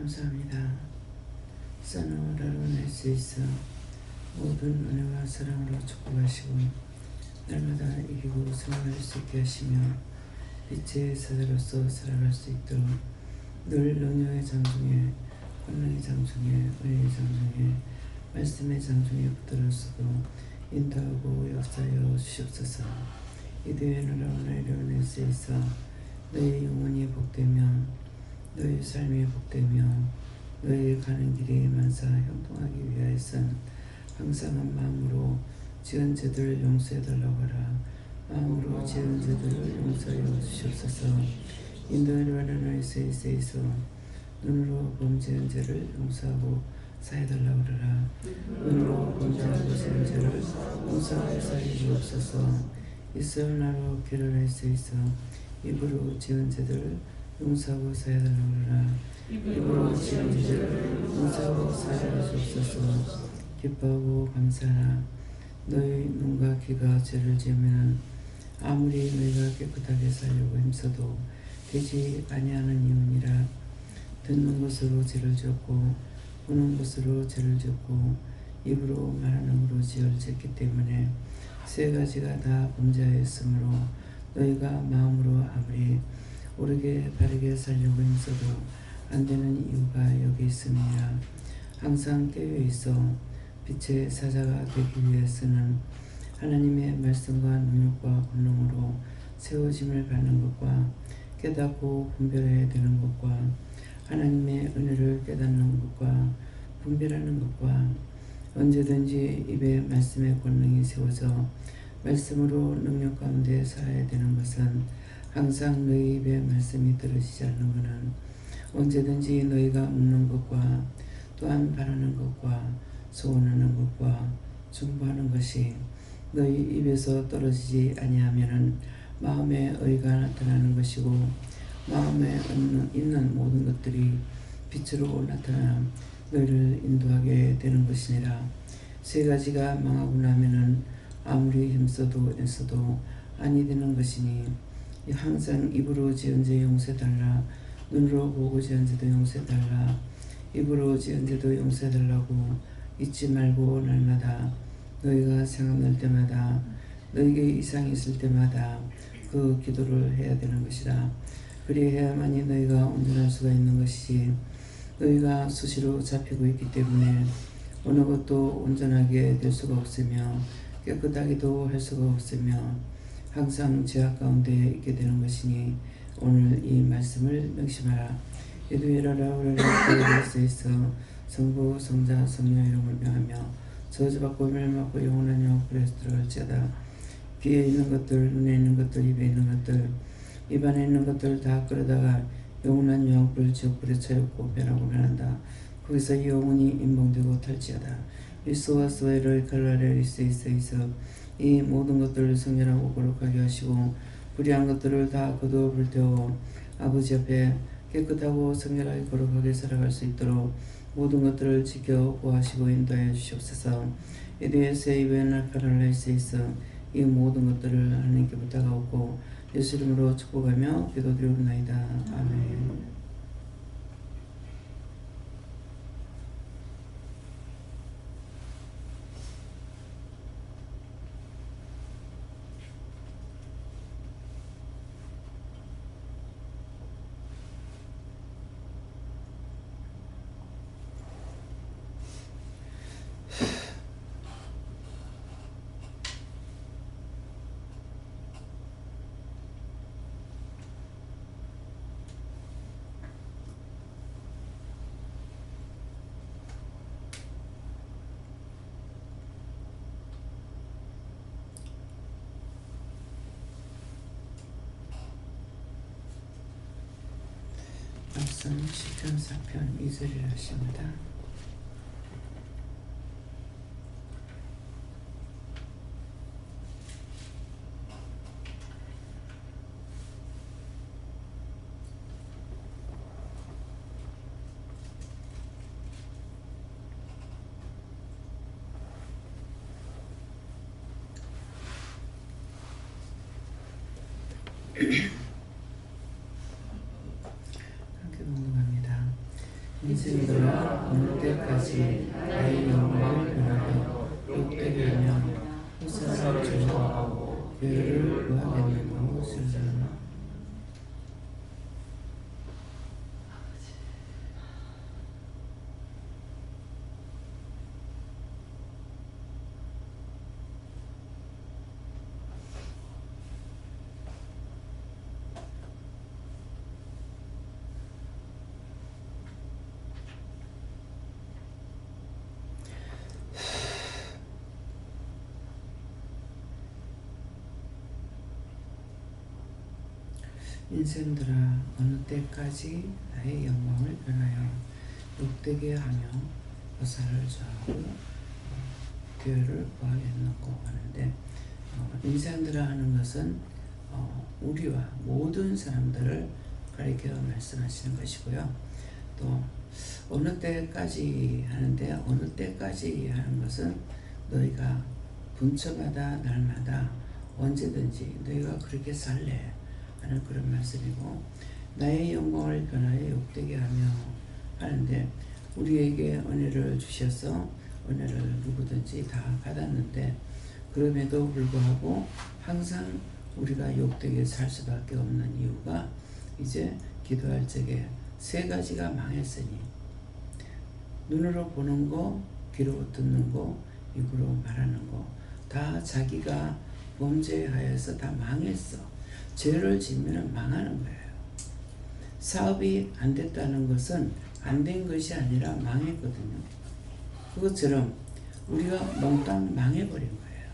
감사합니다. 써놓으라로 낼 수 있어 모든 은혜와 사랑으로 축복하시고 날마다 이기고 승리할 수 있게 하시며 빛의 사자로서 살아갈 수 있도록 늘 능력의 장중에 권능의 장중에 은혜의 장중에 말씀의 장중에 붙들어서도 인도하고 역사하여 주시옵소서. 이도의 놀라운 은혜로 낼 수 있어 너희 영혼이 복되며 너희 삶이 복되며 너희 가는 길이 만사 형통하기 위하여선 항상 한 마음으로 지은 죄들을 용서해달라고 하라. 마음으로 지은 죄들을 용서하여 주시옵소서. 인도하려 하는 너희 있어 눈으로 범죄한 죄를 용서하고 사해달라고 하라. 눈으로 범죄하고 지은 죄를 용서하고 사해 주옵소서. 있을 나로 길을 할 수 있어 입으로 지은 죄들을 용서하고 사해달라고 하라. 입으로 지은 죄를 용서하고 사해 주옵소서. 기뻐하고 감사하라. 너희 눈과 귀가 죄를 지으면 아무리 너희가 깨끗하게 살려고 힘써도 되지 아니하는 이유니라. 듣는 것으로 죄를 지었고 보는 것으로 죄를 지었고 입으로 말하는 것으로 죄를 지었기 때문에 세 가지가 다 범죄하였으므로 너희가 마음으로 아무리 옳게 바르게 살려고 힘써도 안 되는 이유가 여기 있음이라. 항상 깨어 있어 빛의 사자가 되기 위해서는 하나님의 말씀과 능력과 권능으로 세워짐을 받는 것과 깨닫고 분별해야 되는 것과 하나님의 은혜를 깨닫는 것과 분별하는 것과 언제든지 입에 말씀의 권능이 세워져 말씀으로 능력 가운데 살아야 되는 것은 항상 너희 입에 말씀이 떨어지지 않는 것은 언제든지 너희가 묻는 것과 또한 바라는 것과 소원하는 것과 중보하는 것이 너희 입에서 떨어지지 아니하면은 마음의 의가 나타나는 것이고 마음에 있는 모든 것들이 빛으로 나타나 너희를 인도하게 되는 것이니라. 세 가지가 망하고 나면은 아무리 힘써도 애써도 아니 되는 것이니 항상 입으로 지은 죄 용서해달라. 눈으로 보고 지은 죄도 용서해달라. 입으로 지은 죄도 용서해달라고 잊지 말고 날마다 너희가 생각날 때마다 너희에게 이상이 있을 때마다 그 기도를 해야 되는 것이라. 그리해야만이 너희가 온전할 수가 있는 것이지 너희가 수시로 잡히고 있기 때문에 어느 것도 온전하게 될 수가 없으며 깨끗하기도 할 수가 없으며 항상 죄악 가운데 있게 되는 것이니 오늘 이 말씀을 명심하라. 이도이라라 우리를 수 있어 성부 성자 성령 이름을 명하며 저주받고 멸망받고 영원한 영혼불에 들어갈지어다. 귀에 있는 것들 눈에 있는 것들 입에 있는 것들 입안에 있는 것들 다 끌어다가 영원한 영혼불 지옥불에 차였고 변하고 변한다. 거기서 이 영혼이 임봉되고 탈지어다. 일소와 소에를 칼라레 리스이서 이 모든 것들을 성결하고 거룩하게 하시고 불의한 것들을 다 거두어 불태워 아버지 앞에 깨끗하고 성결하게 거룩하게 살아갈 수 있도록 모든 것들을 지켜 보호하시고 인도하여 주시옵소서. 이도에서 입에 나팔을 수 있어 이 모든 것들을 하나님께 부탁하고 예수 이름으로 축복하며 기도드리옵나이다. 아멘. 말씀 10편 4편 2절이라 하십니다. 인생들아 어느 때까지 나의 영광을 변하여 욕되게 하며 호사를 좋아하고 교회를 구하겠느냐 슬자나. 인생들아 어느 때까지 나의 영광을 변하여 욕되게 하며 허사를 저하고 교회를 구하겠노고 하는데, 인생들아 하는 것은 우리와 모든 사람들을 가리켜 말씀하시는 것이고요. 또 어느 때까지 하는데, 어느 때까지 하는 것은 너희가 분처마다 날마다 언제든지 너희가 그렇게 살래 하는 그런 말씀이고, 나의 영광을 변하여 욕되게 하며 하는데, 우리에게 은혜를 주셔서 은혜를 누구든지 다 받았는데, 그럼에도 불구하고 항상 우리가 욕되게 살 수밖에 없는 이유가, 이제 기도할 적에 세 가지가 망했으니, 눈으로 보는 거, 귀로 듣는 거, 입으로 말하는 거, 다 자기가 범죄하여서 다 망했어. 죄를 지으면 망하는 거예요. 사업이 안 됐다는 것은 안 된 것이 아니라 망했거든요. 그것처럼 우리가 몽땅 망해버린 거예요.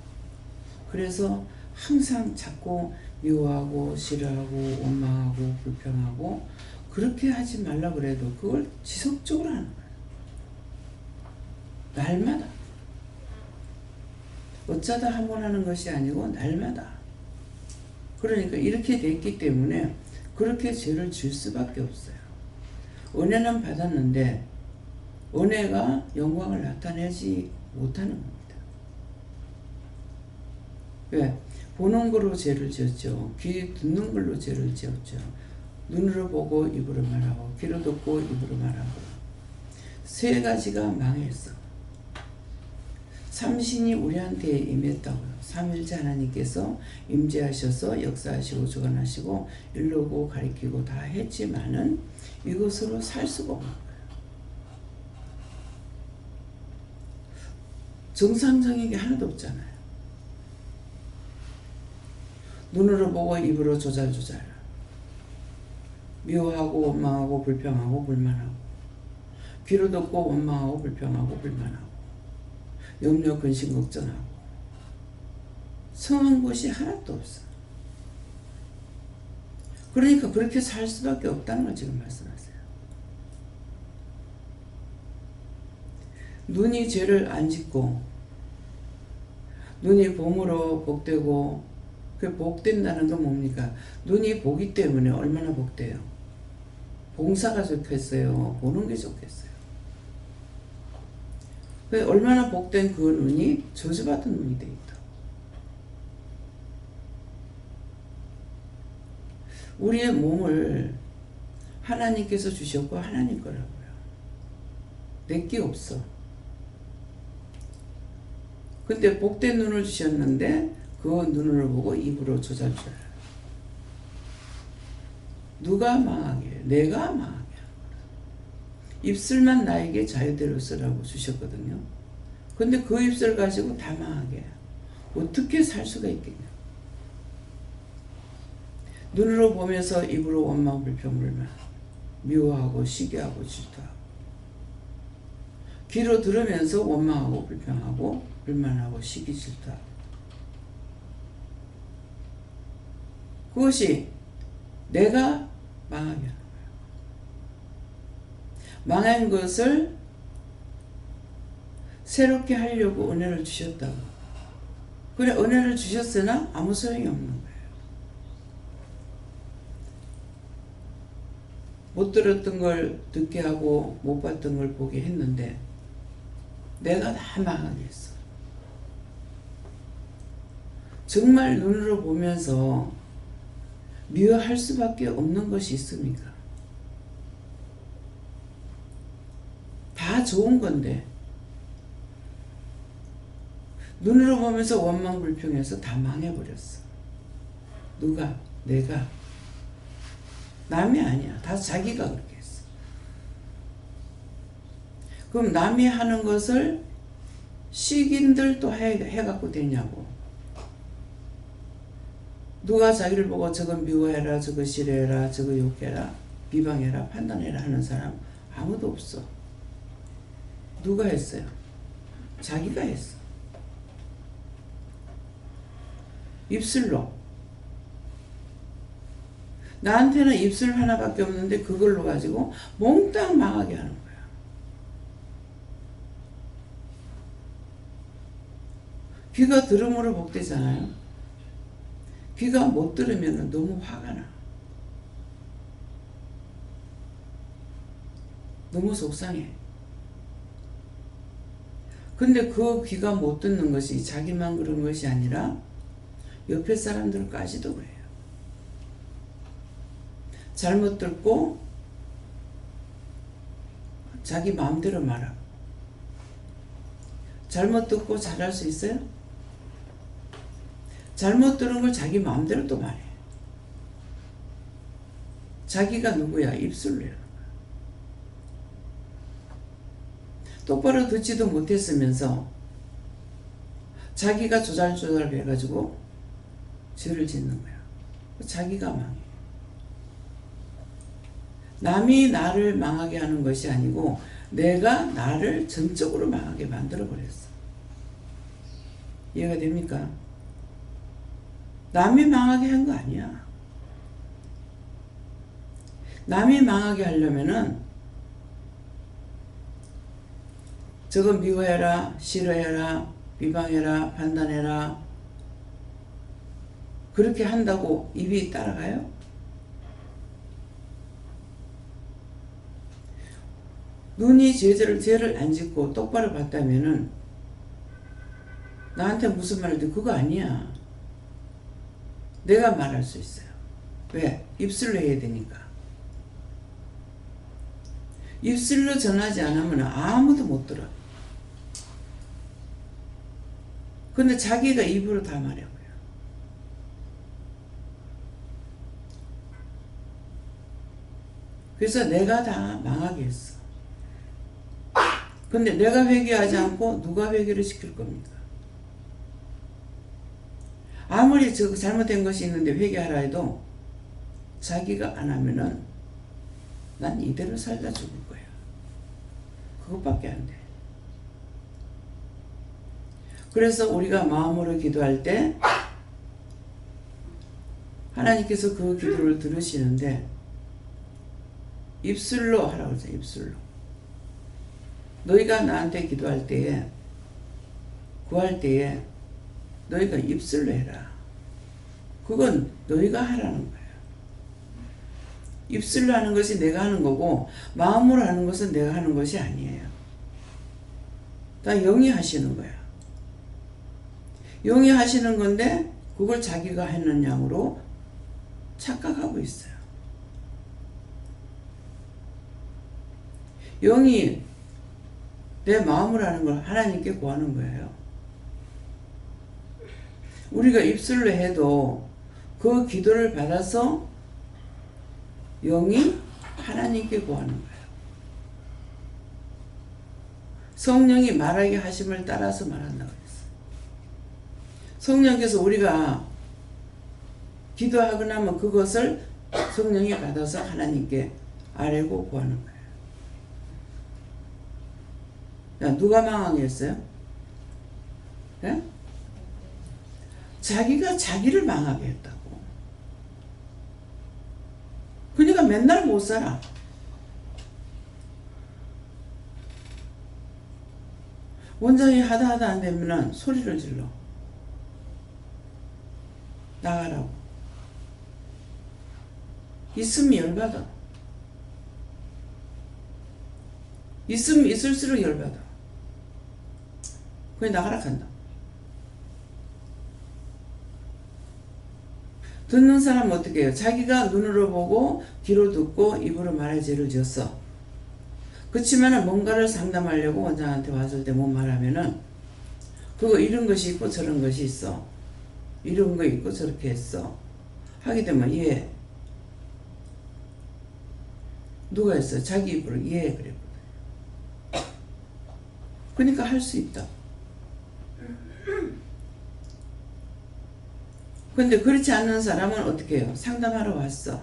그래서 항상 자꾸 미워하고 싫어하고 원망하고 불평하고, 그렇게 하지 말라 그래도 그걸 지속적으로 하는 거예요. 날마다. 어쩌다 한 번 하는 것이 아니고 날마다. 그러니까 이렇게 됐기 때문에 그렇게 죄를 질 수밖에 없어요. 은혜는 받았는데 은혜가 영광을 나타내지 못하는 겁니다. 왜? 보는 거로 죄를 지었죠. 귀 듣는 걸로 죄를 지었죠. 눈으로 보고 입으로 말하고, 귀로 듣고 입으로 말하고. 세 가지가 망했어. 삼신이 우리한테 임했다고요. 삼일째 하나님께서 임재하셔서 역사하시고 주관하시고 이루고 가리키고 다 했지만은 이것으로 살 수가 없는 거예요. 정상적인 게 하나도 없잖아요. 눈으로 보고 입으로 조잘조잘, 미워하고 원망하고 불평하고 불만하고, 귀로 듣고 원망하고 불평하고 불만하고, 염려 근심 걱정하고, 성한 것이 하나도 없어. 그러니까 그렇게 살 수밖에 없다는 걸 지금 말씀하세요. 눈이 죄를 안 짓고, 눈이 봄으로 복되고, 그 복된다는 건 뭡니까? 눈이 보기 때문에 얼마나 복돼요? 봉사가 좋겠어요? 보는 게 좋겠어요? 얼마나 복된 그 눈이 저주받은 눈이 돼 있다. 우리의 몸을 하나님께서 주셨고 하나님 거라고요. 내게 없어. 근데 복된 눈을 주셨는데 그 눈으로 보고 입으로 조잘조잘. 누가 망하게 해요? 내가 망하게 하는 거라. 입술만 나에게 자유대로 쓰라고 주셨거든요. 근데 그 입술 가지고 다 망하게 해요. 어떻게 살 수가 있겠냐. 눈으로 보면서 입으로 원망 불평 불만, 미워하고 시기하고 질투하고, 귀로 들으면서 원망하고 불평하고 불만하고 시기 질투하고, 그것이 내가 망하게 하는 거예요. 망한 것을 새롭게 하려고 은혜를 주셨다고. 그래, 은혜를 주셨으나 아무 소용이 없는 거예요. 못 들었던 걸 듣게 하고 못 봤던 걸 보게 했는데 내가 다 망하게 했어. 정말 눈으로 보면서 미워할 수밖에 없는 것이 있습니까? 다 좋은 건데 눈으로 보면서 원망불평해서 다 망해버렸어. 누가? 내가. 남이 아니야. 다 자기가 그렇게 했어. 그럼 남이 하는 것을 시긴들 또 해갖고 되냐고. 누가 자기를 보고 저거 미워해라, 저거 싫어해라, 저거 욕해라, 비방해라, 판단해라 하는 사람 아무도 없어. 누가 했어요? 자기가 했어. 입술로. 나한테는 입술 하나밖에 없는데 그걸로 가지고 몽땅 망하게 하는 거야. 귀가 들음으로 복되잖아요. 귀가 못 들으면 너무 화가 나. 너무 속상해. 근데 그 귀가 못 듣는 것이 자기만 그런 것이 아니라 옆에 사람들까지도 그래요. 잘못 듣고 자기 마음대로 말하고. 잘못 듣고 잘할 수 있어요? 잘못 들은 걸 자기 마음대로 또 말해. 자기가 누구야? 입술로 해요. 똑바로 듣지도 못했으면서 자기가 조잘조잘 해가지고 죄를 짓는 거야. 자기가 망해. 남이 나를 망하게 하는 것이 아니고 내가 나를 전적으로 망하게 만들어버렸어. 이해가 됩니까? 남이 망하게 한 거 아니야. 남이 망하게 하려면은 저거 미워해라, 싫어해라, 비방해라, 판단해라. 그렇게 한다고 입이 따라가요? 눈이 죄를 안 짓고 똑바로 봤다면은 나한테 무슨 말을 해? 그거 아니야. 내가 말할 수 있어요. 왜? 입술로 해야 되니까. 입술로 전하지 않으면 아무도 못 들어. 근데 자기가 입으로 다 말해요. 그래서 내가 다 망하게 했어. 근데 내가 회개하지 않고 누가 회개를 시킬 겁니까? 아무리 저 잘못된 것이 있는데 회개하라 해도 자기가 안 하면은 난 이대로 살다 죽을 거야. 그것밖에 안 돼. 그래서 우리가 마음으로 기도할 때 하나님께서 그 기도를 들으시는데 입술로 하라고 하죠. 입술로. 너희가 나한테 기도할 때에 구할 때에 너희가 입술로 해라. 그건 너희가 하라는 거예요. 입술로 하는 것이 내가 하는 거고 마음으로 하는 것은 내가 하는 것이 아니에요. 다 영이 하시는 거야. 영이 하시는 건데 그걸 자기가 하는 양으로 착각하고 있어요. 영이 내 마음으로 하는 걸 하나님께 구하는 거예요. 우리가 입술로 해도 그 기도를 받아서 영이 하나님께 구하는 거예요. 성령이 말하게 하심을 따라서 말한다고 했어요. 성령께서 우리가 기도하고 나면 그것을 성령이 받아서 하나님께 아뢰고 구하는 거예요. 야, 누가 망하게 했어요? 네? 자기가 자기를 망하게 했다고. 그러니까 맨날 못 살아. 원장이 하다 안 되면 소리를 질러. 나가라고. 있으면 열받아. 있으면 있을수록 열받아. 그냥 나가라 한다. 듣는 사람은 어떻게 해요? 자기가 눈으로 보고 귀로 듣고 입으로 말해 죄를 지었어. 그렇지만은 뭔가를 상담하려고 원장한테 왔을 때 못 말하면은 그거 이런 것이 있고 저런 것이 있어. 이런 거 있고 저렇게 했어. 하게 되면 이해. 누가 했어? 자기 입으로 이해 그랬거든. 그러니까 할 수 있다. 근데 그렇지 않는 사람은 어떻게 해요? 상담하러 왔어.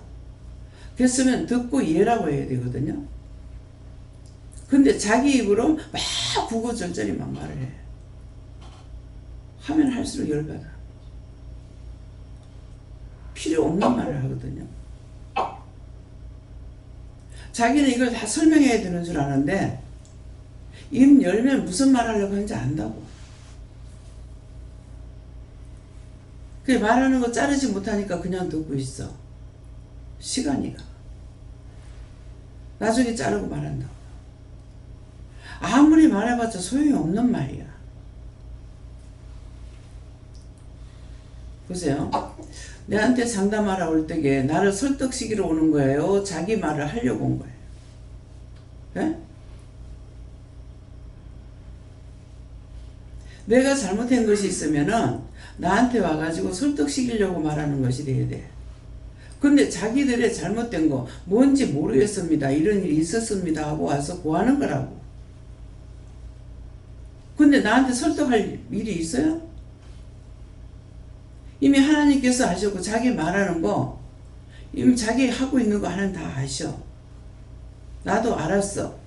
그랬으면 듣고 이해라고 해야 되거든요. 근데 자기 입으로 막 구구절절히 막 말을 해. 하면 할수록 열받아. 필요 없는 말을 하거든요. 자기는 이걸 다 설명해야 되는 줄 아는데 입 열면 무슨 말 하려고 하는지 안다고. 그 말하는 거 자르지 못하니까 그냥 듣고 있어. 시간이 가. 나중에 자르고 말한다고. 아무리 말해봤자 소용이 없는 말이야. 보세요. 내한테 상담하러 올 때게 나를 설득시키러 오는 거예요? 자기 말을 하려고 온 거예요? 네? 내가 잘못한 것이 있으면은 나한테 와가지고 설득시키려고 말하는 것이 돼야 돼. 근데 자기들의 잘못된 거 뭔지 모르겠습니다. 이런 일이 있었습니다 하고 와서 구하는 거라고. 근데 나한테 설득할 일이 있어요? 이미 하나님께서 아셨고 자기 말하는 거 이미 자기 하고 있는 거 하나님 다 아셔. 나도 알았어.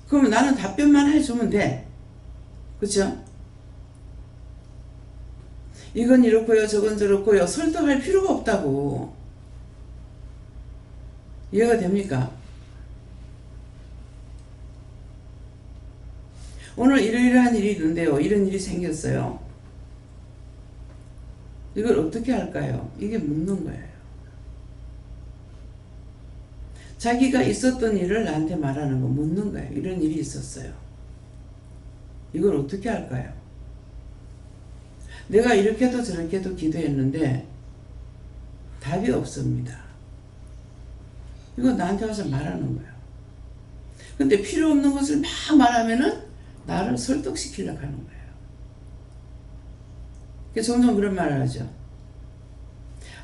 그러면 나는 답변만 해주면 돼. 그쵸? 이건 이렇고요 저건 저렇고요 설득할 필요가 없다고. 이해가 됩니까? 오늘 이러이러한 일이 있는데요. 이런 일이 생겼어요. 이걸 어떻게 할까요? 이게 묻는 거예요. 자기가 있었던 일을 나한테 말하는 거 묻는 거예요. 이런 일이 있었어요. 이걸 어떻게 할까요? 내가 이렇게도 저렇게도 기도했는데 답이 없습니다. 이거 나한테 와서 말하는 거예요. 근데 필요 없는 것을 막 말하면은 나를 설득시키려고 하는 거예요. 종종 그런 말을 하죠.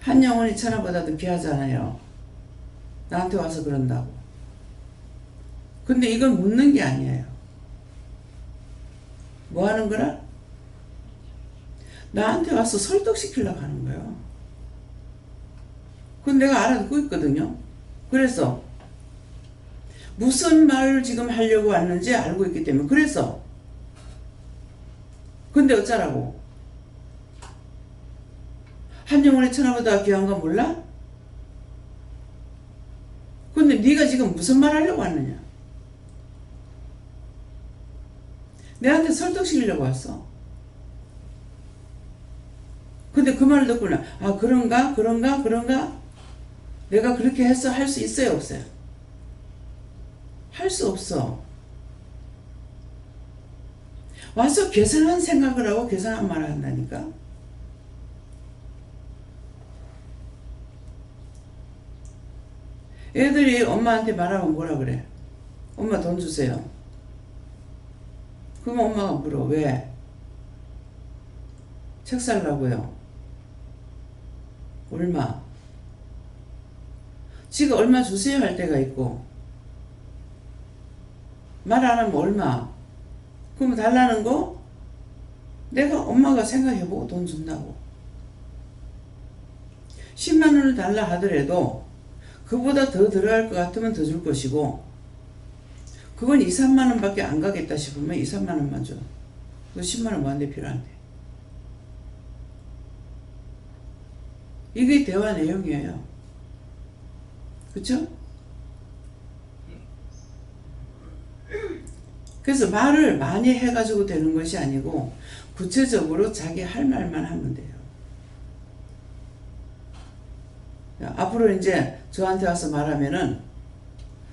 한 영혼이 천하보다도 귀하잖아요. 나한테 와서 그런다고. 근데 이건 묻는 게 아니에요. 뭐 하는 거라? 나한테 와서 설득시키려고 하는 거예요. 그건 내가 알아듣고 있거든요. 그래서 무슨 말을 지금 하려고 왔는지 알고 있기 때문에 그래서 근데 어쩌라고? 한 영혼의 천하보다 귀한 거 몰라? 근데 네가 지금 무슨 말 하려고 왔느냐? 내한테 설득시키려고 왔어. 근데 그 말을 듣고는 아 그런가? 그런가? 그런가? 내가 그렇게 해서 할 수 있어요? 없어요? 할 수 없어. 와서 계산한 생각을 하고 계산한 말을 한다니까. 애들이 엄마한테 말하면 뭐라 그래? 엄마 돈 주세요. 그러면 엄마가 물어. 왜? 책 살라고요. 얼마? 지가 얼마 주세요 할 때가 있고 말 안 하면 얼마? 그럼 달라는 거? 내가 엄마가 생각해보고 돈 준다고. 10만 원을 달라 하더라도 그보다 더 들어갈 것 같으면 더 줄 것이고 그건 2, 3만 원밖에 안 가겠다 싶으면 2, 3만 원만 줘. 그 10만 원 뭐한테 필요한데. 이게 대화 내용이에요. 그쵸? 그래서 말을 많이 해가지고 되는 것이 아니고 구체적으로 자기 할 말만 하면 돼요. 앞으로 이제 저한테 와서 말하면은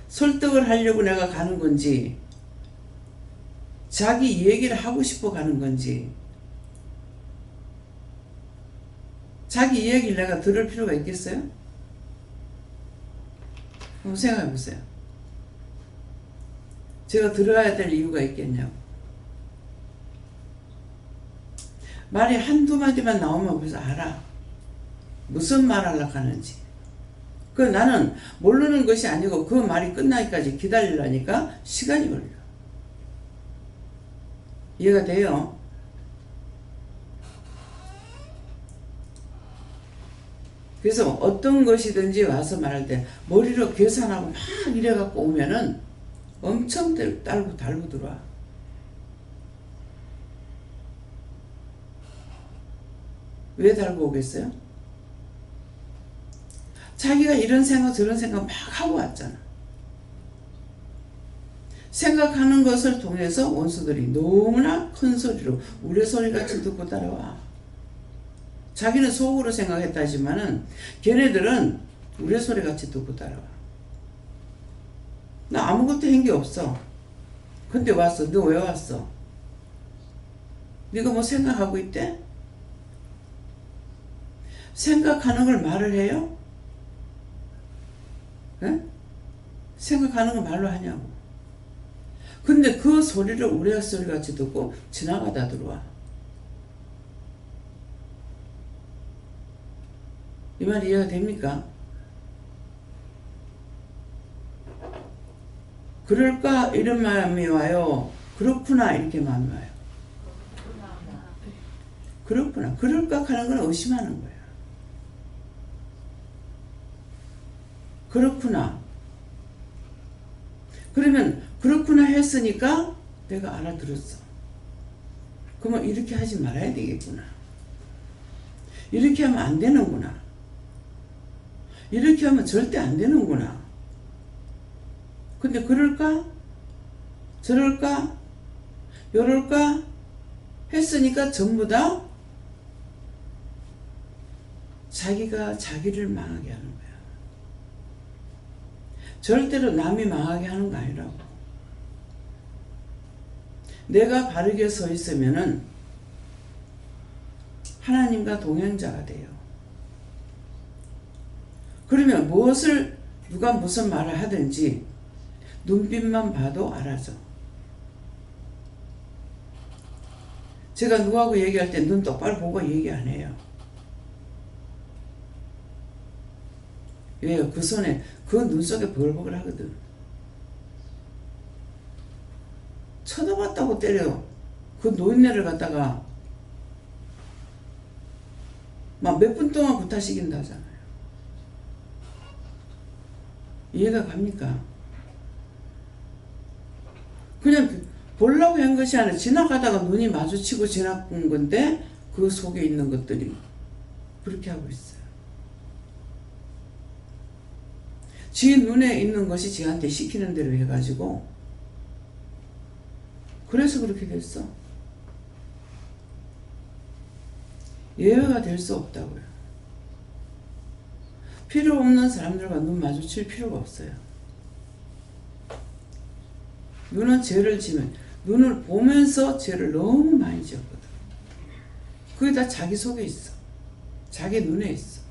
설득을 하려고 내가 가는 건지 자기 얘기를 하고 싶어 가는 건지 자기 이야기를 내가 들을 필요가 있겠어요? 한번 생각해 보세요. 제가 들어야 될 이유가 있겠냐고. 말이 한두 마디만 나오면 벌써 알아. 무슨 말 하려고 하는지. 그 나는 모르는 것이 아니고 그 말이 끝나기까지 기다리려니까 시간이 걸려. 이해가 돼요? 그래서 어떤 것이든지 와서 말할 때 머리로 계산하고 막 이래갖고 오면은 엄청 달고 들어와. 왜 달고 오겠어요? 자기가 이런 생각 저런 생각 막 하고 왔잖아. 생각하는 것을 통해서 원수들이 너무나 큰 소리로 우레소리같이 듣고 따라와. 자기는 속으로 생각했다지만은 걔네들은 우레소리같이 듣고 따라와. 나 아무것도 한 게 없어. 근데 왔어. 너 왜 왔어? 네가 뭐 생각하고 있대? 생각하는 걸 말을 해요? 에? 생각하는 걸 말로 하냐고. 근데 그 소리를 우레소리 같이 듣고 지나가다 들어와. 이 말 이해가 됩니까? 그럴까? 이런 마음이 와요. 그렇구나. 이렇게 마음이 와요. 그렇구나. 그럴까? 하는 건 의심하는 거야. 그렇구나. 그러면 그렇구나 했으니까 내가 알아들었어. 그러면 이렇게 하지 말아야 되겠구나. 이렇게 하면 안 되는구나. 이렇게 하면 절대 안 되는구나. 근데 그럴까? 저럴까? 요럴까? 했으니까 전부 다 자기가 자기를 망하게 하는 거야. 절대로 남이 망하게 하는 거 아니라고. 내가 바르게 서 있으면은 하나님과 동행자가 돼요. 그러면 무엇을 누가 무슨 말을 하든지 눈빛만 봐도 알아줘. 제가 누구하고 얘기할 때 눈 똑바로 보고 얘기 안 해요. 왜요? 그 손에 그 눈 속에 버글버글 하거든. 쳐다봤다고 때려. 그 노인네를 갖다가 막 몇 분 동안 구타시킨다잖아요. 이해가 갑니까? 그냥 보려고 한 것이 아니라 지나가다가 눈이 마주치고 지나간 건데 그 속에 있는 것들이 그렇게 하고 있어요. 지 눈에 있는 것이 지한테 시키는 대로 해가지고 그래서 그렇게 됐어. 예외가 될 수 없다고요. 필요 없는 사람들과 눈 마주칠 필요가 없어요. 눈은 죄를 지면 눈을 보면서 죄를 너무 많이 지었거든. 그게 다 자기 속에 있어. 자기 눈에 있어.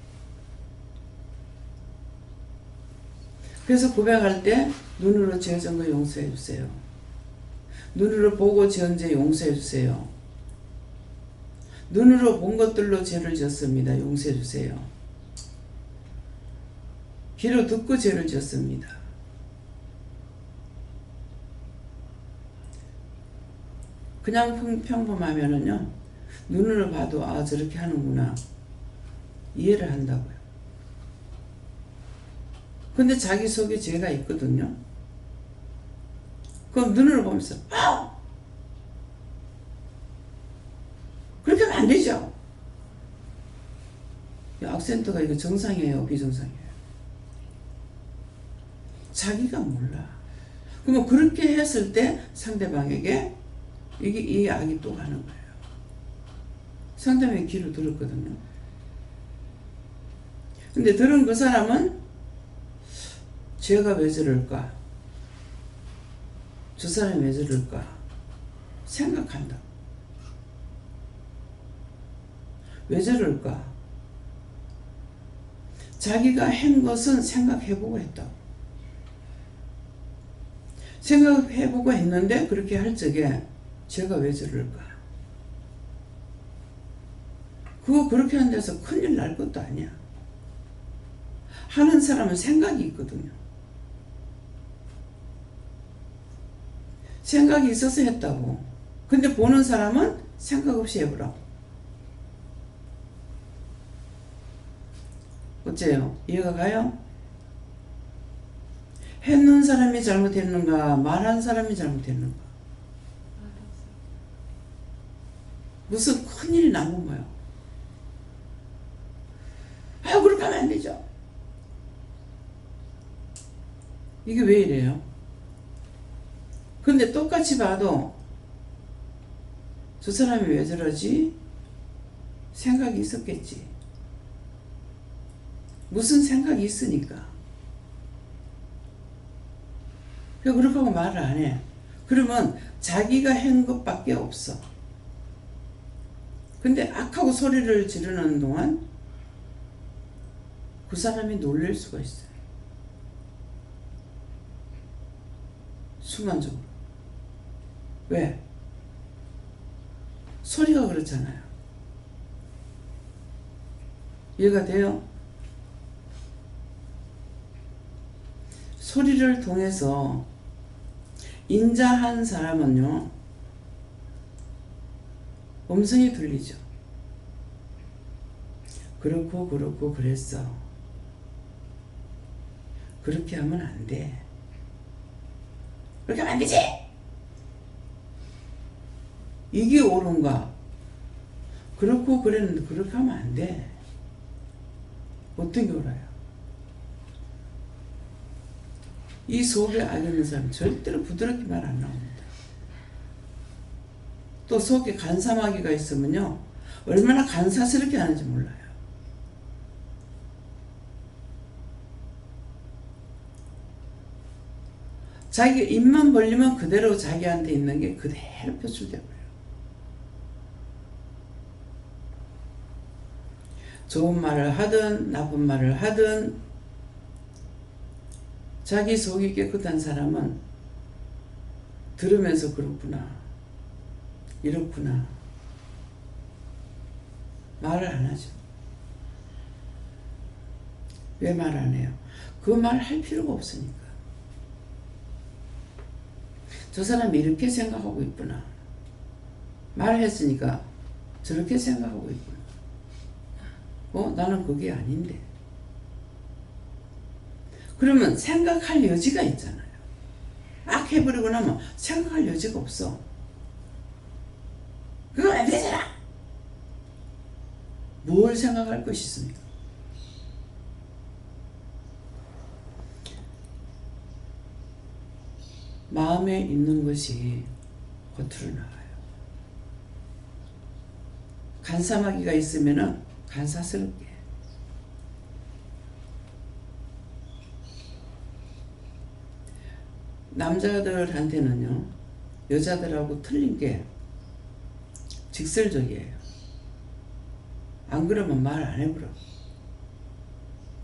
그래서 고백할 때 눈으로 죄 지은 거 용서해 주세요. 눈으로 보고 지은 죄 용서해 주세요. 눈으로 본 것들로 죄를 지었습니다. 용서해 주세요. 귀로 듣고 죄를 지었습니다. 그냥 평범하면은요, 눈으로 봐도 아 저렇게 하는구나 이해를 한다고요. 근데 자기 속에 죄가 있거든요. 그럼 눈으로 보면서 아! 그렇게 하면 안 되죠. 이 악센트가 이거 정상이에요, 비정상이에요? 자기가 몰라. 그러면 그렇게 했을 때 상대방에게 이 악이 또 가는 거예요. 상대방의 귀로 들었거든요. 근데 들은 그 사람은 죄가 왜 저럴까? 저 사람이 왜 저럴까? 생각한다. 왜 저럴까? 자기가 한 것은 생각해보고 했다고. 생각해보고 했는데 그렇게 할 적에 제가 왜 저럴까? 그거 그렇게 한 데서 큰일 날 것도 아니야. 하는 사람은 생각이 있거든요. 생각이 있어서 했다고. 근데 보는 사람은 생각 없이 해보라. 어째요? 이해가 가요? 했는 사람이 잘못했는가, 말한 사람이 잘못했는가? 무슨 큰일이 난 건가요? 아유, 그렇게 하면 안 되죠. 이게 왜 이래요? 근데 똑같이 봐도 저 사람이 왜 저러지? 생각이 있었겠지. 무슨 생각이 있으니까. 그렇게 하고 말을 안 해. 그러면 자기가 한 것밖에 없어. 근데 악하고 소리를 지르는 동안 그 사람이 놀랄 수가 있어요. 순간적으로. 왜? 소리가 그렇잖아요. 이해가 돼요? 소리를 통해서 인자한 사람은요, 음성이 들리죠. 그렇고 그랬어. 그렇게 하면 안 돼. 그렇게 하면 안 되지! 이게 옳은가? 그렇고 그랬는데 그렇게 하면 안 돼. 어떤 게 옳아요? 이 속에 알려는 사람은 절대로 부드럽게 말 안 나옵니다. 또 속에 간사마귀가 있으면요, 얼마나 간사스럽게 하는지 몰라요. 자기 입만 벌리면 그대로 자기한테 있는 게 그대로 표출되어요. 좋은 말을 하든 나쁜 말을 하든 자기 속이 깨끗한 사람은 들으면서 그렇구나, 이렇구나, 말을 안 하죠. 왜 말 안 해요? 그 말 할 필요가 없으니까. 저 사람이 이렇게 생각하고 있구나, 말했으니까 저렇게 생각하고 있구나. 나는 그게 아닌데. 그러면 생각할 여지가 있잖아요. 막 해버리고 나면 생각할 여지가 없어. 그건 안 되잖아. 뭘 생각할 것이 있습니까? 마음에 있는 것이 겉으로 나와요. 간사마귀가 있으면은 간사스럽게. 남자들한테는요, 여자들하고 틀린 게 직설적이에요. 안 그러면 말 안 해버려.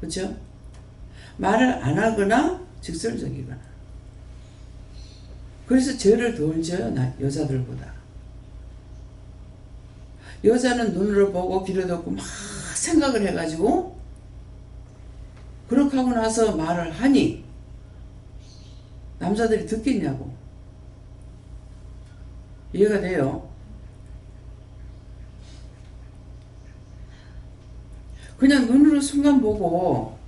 그렇죠? 말을 안 하거나 직설적이거나. 그래서 죄를 덜 져요, 여자들보다. 여자는 눈으로 보고 귀로 듣고 막 생각을 해가지고 그렇게 하고 나서 말을 하니 남자들이 듣겠냐고. 이해가 돼요? 그냥 눈으로 순간 보고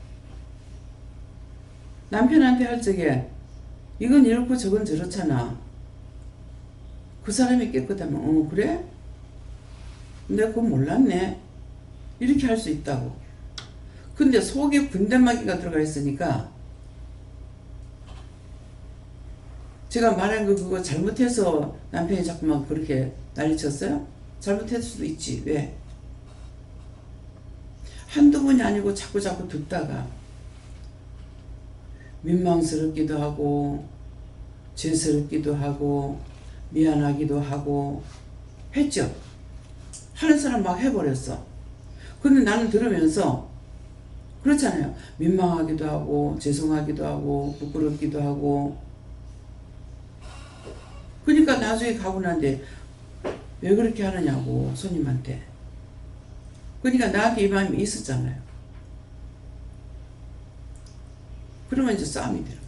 남편한테 할 적에 이건 이렇고 저건 저렇잖아. 그 사람이 깨끗하면 그래? 내가 그건 몰랐네. 이렇게 할 수 있다고. 근데 속에 군대마귀가 들어가 있으니까 제가 말한 거 그거 잘못해서 남편이 자꾸만 그렇게 난리쳤어요? 잘못했을 수도 있지. 왜? 한두 번이 아니고 자꾸 듣다가 민망스럽기도 하고 죄스럽기도 하고 미안하기도 하고 했죠. 하는 사람 막 해버렸어. 근데 나는 들으면서 그렇잖아요. 민망하기도 하고 죄송하기도 하고 부끄럽기도 하고 그러니까 나중에 가고 난데 왜 그렇게 하느냐고 손님한테. 그러니까 나한테 이 마음이 있었잖아요. 그러면 이제 싸움이 되는 거예요.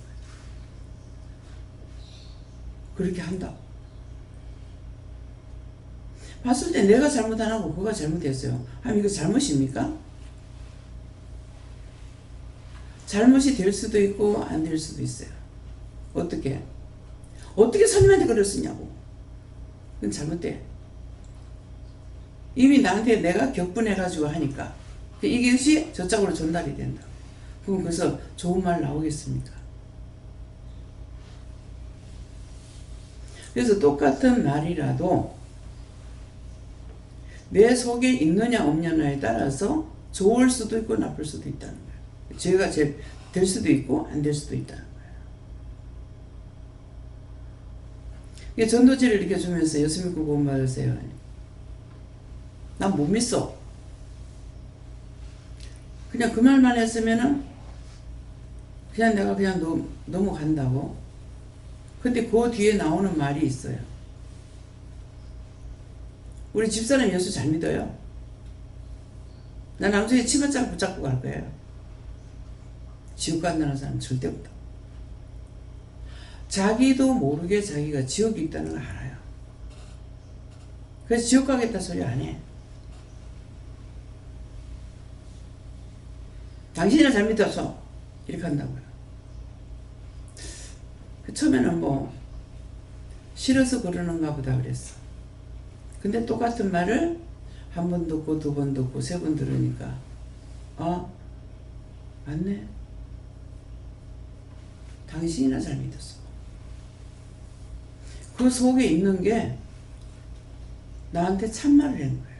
그렇게 한다고. 봤을 때 내가 잘못 안 하고 그가 잘못했어요. 하면 이거 잘못입니까? 잘못이 될 수도 있고 안 될 수도 있어요. 어떻게 손님한테 그럴 수 있냐고. 그건 잘못돼. 이미 나한테 내가 격분해가지고 하니까 이것이 저쪽으로 전달이 된다. 그럼 그래서 좋은 말 나오겠습니까? 그래서 똑같은 말이라도 내 속에 있느냐 없느냐에 따라서 좋을 수도 있고 나쁠 수도 있다는 거예요. 죄가 될 수도 있고 안 될 수도 있다는 거예요. 전도지를 이렇게 주면서 예수 믿고 구원 받으세요. 난 못 믿어. 그냥 그 말만 했으면은 그냥 내가 그냥 넘어간다고. 근데 그 뒤에 나오는 말이 있어요. 우리 집사람 예수 잘 믿어요. 난 나중에 치마자를 붙잡고 갈 거예요. 지옥 간다는 사람 절대 없다. 자기도 모르게 자기가 지옥이 있다는 걸 알아요. 그래서 지옥 가겠다 소리 안 해. 당신이나 잘 믿어서 이렇게 한다고요. 처음에는 뭐 싫어서 그러는가 보다 그랬어. 근데 똑같은 말을 한 번 듣고 두 번 듣고 세 번 들으니까 맞네. 당신이나 잘 믿었어. 그 속에 있는 게 나한테 참말을 한 거예요.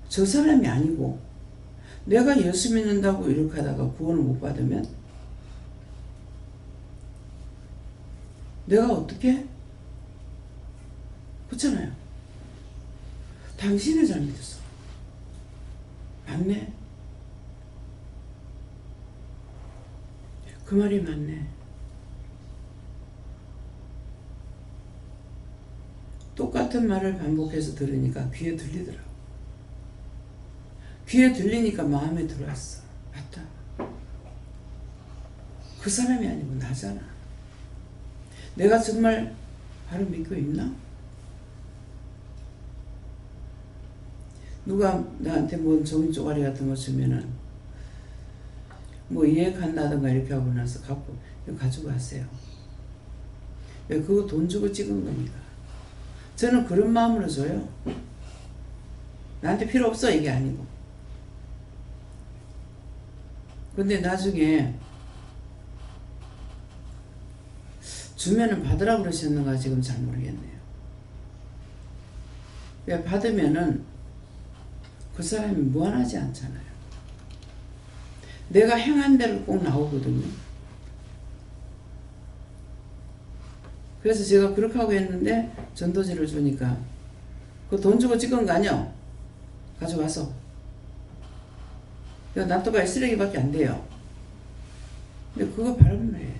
저 사람이 아니고 내가 예수 믿는다고 이렇게 하다가 구원을 못 받으면 내가 어떻게? 그렇잖아요. 당신을 잘 믿었어. 맞네. 그 말이 맞네. 똑같은 말을 반복해서 들으니까 귀에 들리더라고. 귀에 들리니까 마음에 들어왔어. 맞다. 그 사람이 아니고 나잖아. 내가 정말 바로 믿고 있나? 누가 나한테 뭔 좋은 쪼가리 같은 거 주면은 뭐 이해간다든가 이렇게 하고 나서 가지고 가세요. 왜 그거 돈 주고 찍은 거니까. 저는 그런 마음으로 줘요. 나한테 필요 없어 이게 아니고. 근데 나중에 주면은 받으라고 그러셨는가 지금 잘 모르겠네요. 왜 받으면은 그 사람이 무한하지 않잖아요. 내가 행한 대로 꼭 나오거든요. 그래서 제가 그렇게 하고 했는데 전도지를 주니까 그 돈 주고 찍은 거 아니야? 가져와서. 납도가에 쓰레기밖에 안 돼요. 근데 그거 바른 거예요.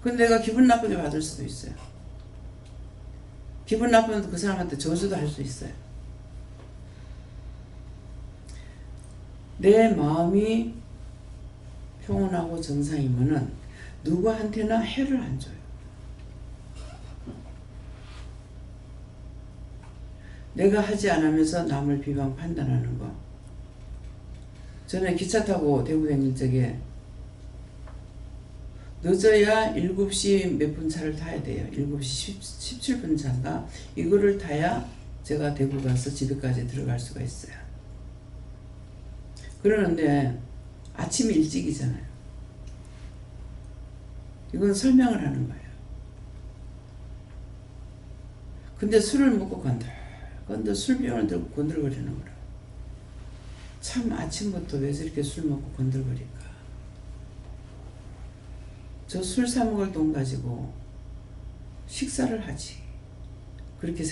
근데 내가 기분 나쁘게 받을 수도 있어요. 기분 나쁘면 그 사람한테 저주도 할 수 있어요. 내 마음이 평온하고 정상이면은 누구한테나 해를 안 줘요. 내가 하지 않으면서 남을 비방 판단하는 거. 전에 기차 타고 대구 다닐 적에 늦어야 7시 몇 분 차를 타야 돼요. 7시 17분 차인가? 이거를 타야 제가 대구 가서 집에까지 들어갈 수가 있어요. 그러는데 아침 일찍이잖아요. 이건 설명을 하는 거예요. 근데 술을 먹고 건들 술병을 들고 건들거리는 거라. 참 아침부터 왜 저렇게 술 먹고 건들거릴까? 저 술 사 먹을 돈 가지고 식사를 하지. 그렇게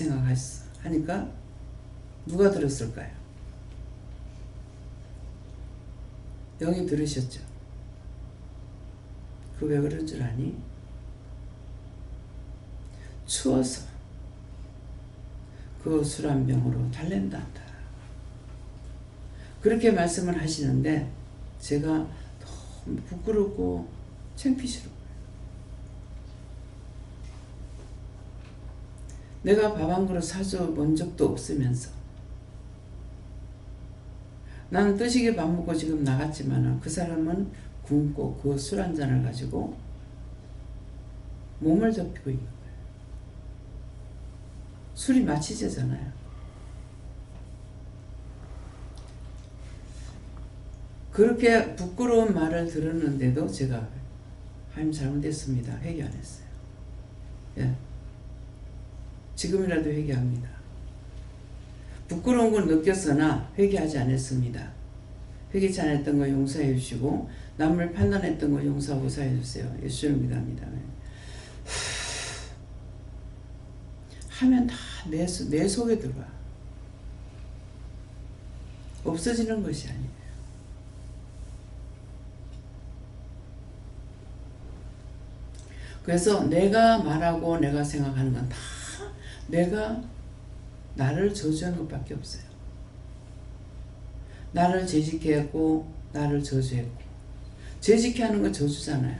하니까 누가 들었을까요? 영이 들으셨죠? 그 왜 그런 줄 아니? 추워서 그 술 한 병으로 달랜단다. 그렇게 말씀을 하시는데 제가 너무 부끄럽고 창피스러워요. 내가 밥 한 그릇 사줘본 적도 없으면서 나는 뜨시게 밥 먹고 지금 나갔지만 그 사람은 굶고 그 술 한 잔을 가지고 몸을 덮이고 있는 거예요. 술이 마취제잖아요. 그렇게 부끄러운 말을 들었는데도 제가 하나님 잘못했습니다. 회개 안 했어요. 예. 지금이라도 회개합니다. 부끄러운 걸 느꼈으나 회개하지 않았습니다. 회개치 않았던 거 용서해 주시고 남을 판단했던 거 용서하고 사해 주세요. 예수를 믿습니다. 하면 다 내 속에 들어와. 없어지는 것이 아니에요. 그래서 내가 말하고 내가 생각하는 건 다 내가 나를 저주한 것밖에 없어요. 나를 죄짓게 했고 나를 저주했고 죄짓게 하는 건 저주잖아요.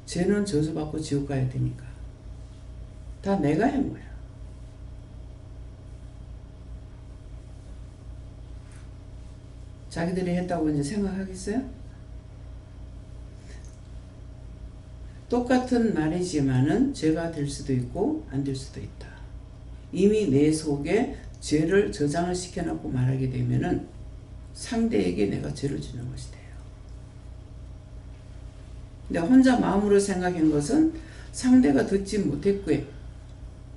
죄는 저주받고 지옥 가야 되니까 다 내가 한 거야. 자기들이 했다고 이제 생각하겠어요? 똑같은 말이지만은 죄가 될 수도 있고 안 될 수도 있다. 이미 내 속에 죄를 저장을 시켜놓고 말하게 되면은 상대에게 내가 죄를 주는 것이 돼요. 근데 혼자 마음으로 생각한 것은 상대가 듣지 못했고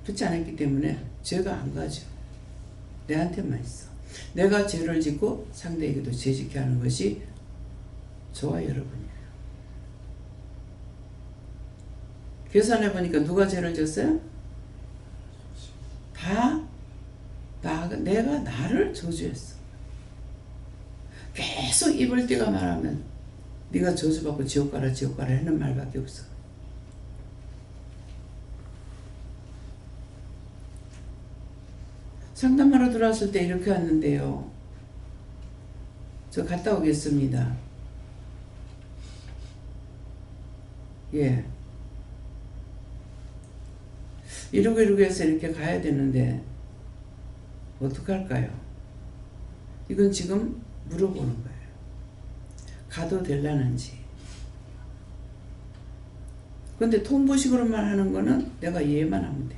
듣지 않았기 때문에 죄가 안 가죠. 내한테만 있어. 내가 죄를 짓고 상대에게도 죄 짓게 하는 것이 저와 여러분이에요. 계산해 보니까 누가 죄를 졌어요? 다 내가 나를 저주했어. 계속 입을 떼가 말하면 네가 저주받고 지옥 가라 지옥 가라 하는 말밖에 없어. 상담하러 들어왔을 때 이렇게 왔는데요. 저 갔다 오겠습니다. 예. 이러고 해서 이렇게 가야 되는데 어떡할까요? 이건 지금 물어보는 거예요. 가도 될라는지. 근데 통보식으로만 하는 거는 내가 이해만 하면 돼.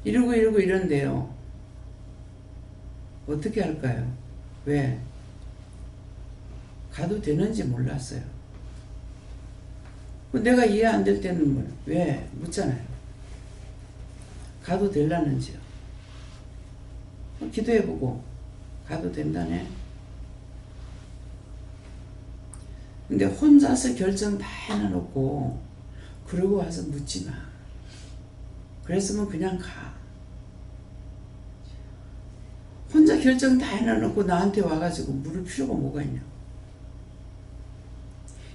이러고 이런데요. 어떻게 할까요? 왜? 가도 되는지 몰랐어요. 내가 이해 안 될 때는 뭐, 왜? 묻잖아요. 가도 될라는지요. 기도해보고 가도 된다네. 근데 혼자서 결정 다 해놔놓고 그러고 와서 묻지 마. 그랬으면 그냥 가. 혼자 결정 다 해놔놓고 나한테 와가지고 물을 필요가 뭐가 있냐.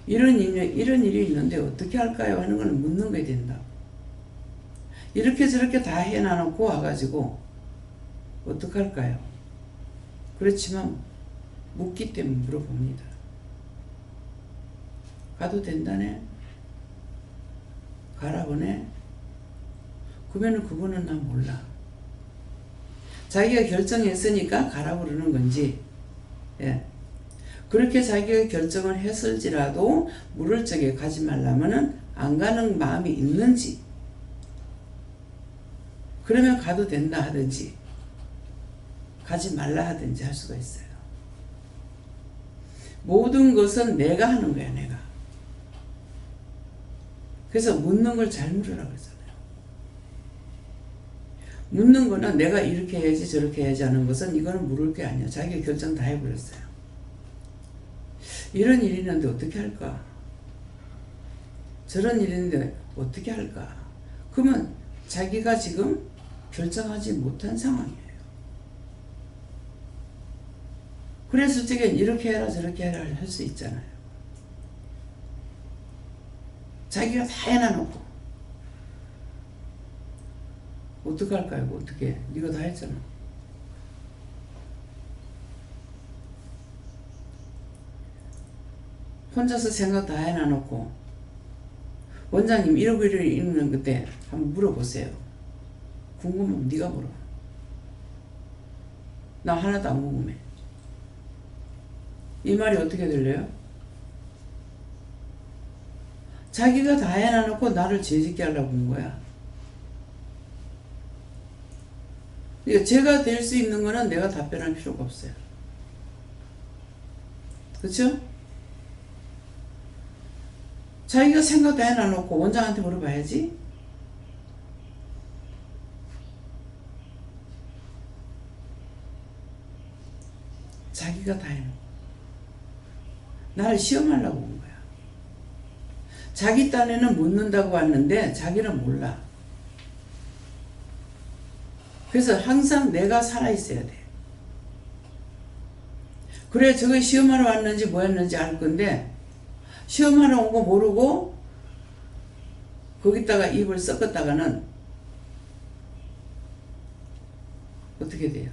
이런 일이 있는데 어떻게 할까요? 하는 거는 묻는 거야 된다. 이렇게 저렇게 다 해놔놓고 와가지고 어떡할까요? 그렇지만 묻기 때문에 물어봅니다. 가도 된다네? 가라 보네? 그러면은 그거는 난 몰라. 자기가 결정했으니까 가라고 그러는 건지, 예. 그렇게 자기가 결정을 했을지라도 물을 적에 가지 말라면은 안 가는 마음이 있는지, 그러면 가도 된다 하든지 가지 말라 하든지 할 수가 있어요. 모든 것은 내가 하는 거야, 내가. 그래서 묻는 걸 잘 물으라고 그러잖아요. 묻는 거는 내가 이렇게 해야지 저렇게 해야지 하는 것은 이거는 물을 게 아니야. 자기가 결정 다 해버렸어요. 이런 일이 있는데 어떻게 할까? 저런 일이 있는데 어떻게 할까? 그러면 자기가 지금 결정하지 못한 상황이에요. 그랬을 적엔 이렇게 해라 저렇게 해라 할 수 있잖아요. 자기가 다 해놔놓고 어떡할까요? 어떻게? 네가 다 했잖아. 혼자서 생각 다 해놔놓고 원장님 이러고 있는 그때 한번 물어보세요. 궁금하면 네가 물어. 나 하나도 안 궁금해. 이 말이 어떻게 들려요? 자기가 다 해놔놓고 나를 죄짓게 하려고 한 거야. 그러니까 제가 될 수 있는 거는 내가 답변할 필요가 없어요. 그렇죠? 자기가 생각 다 해놔놓고 원장한테 물어봐야지. 자기가 다 해놓고 나를 시험하려고 온 거야. 자기 딴에는 묻는다고 왔는데 자기는 몰라. 그래서 항상 내가 살아있어야 돼. 그래 저거 시험하러 왔는지 뭐였는지 알 건데 시험하러 온 거 모르고 거기다가 입을 썩었다가는 어떻게 돼요?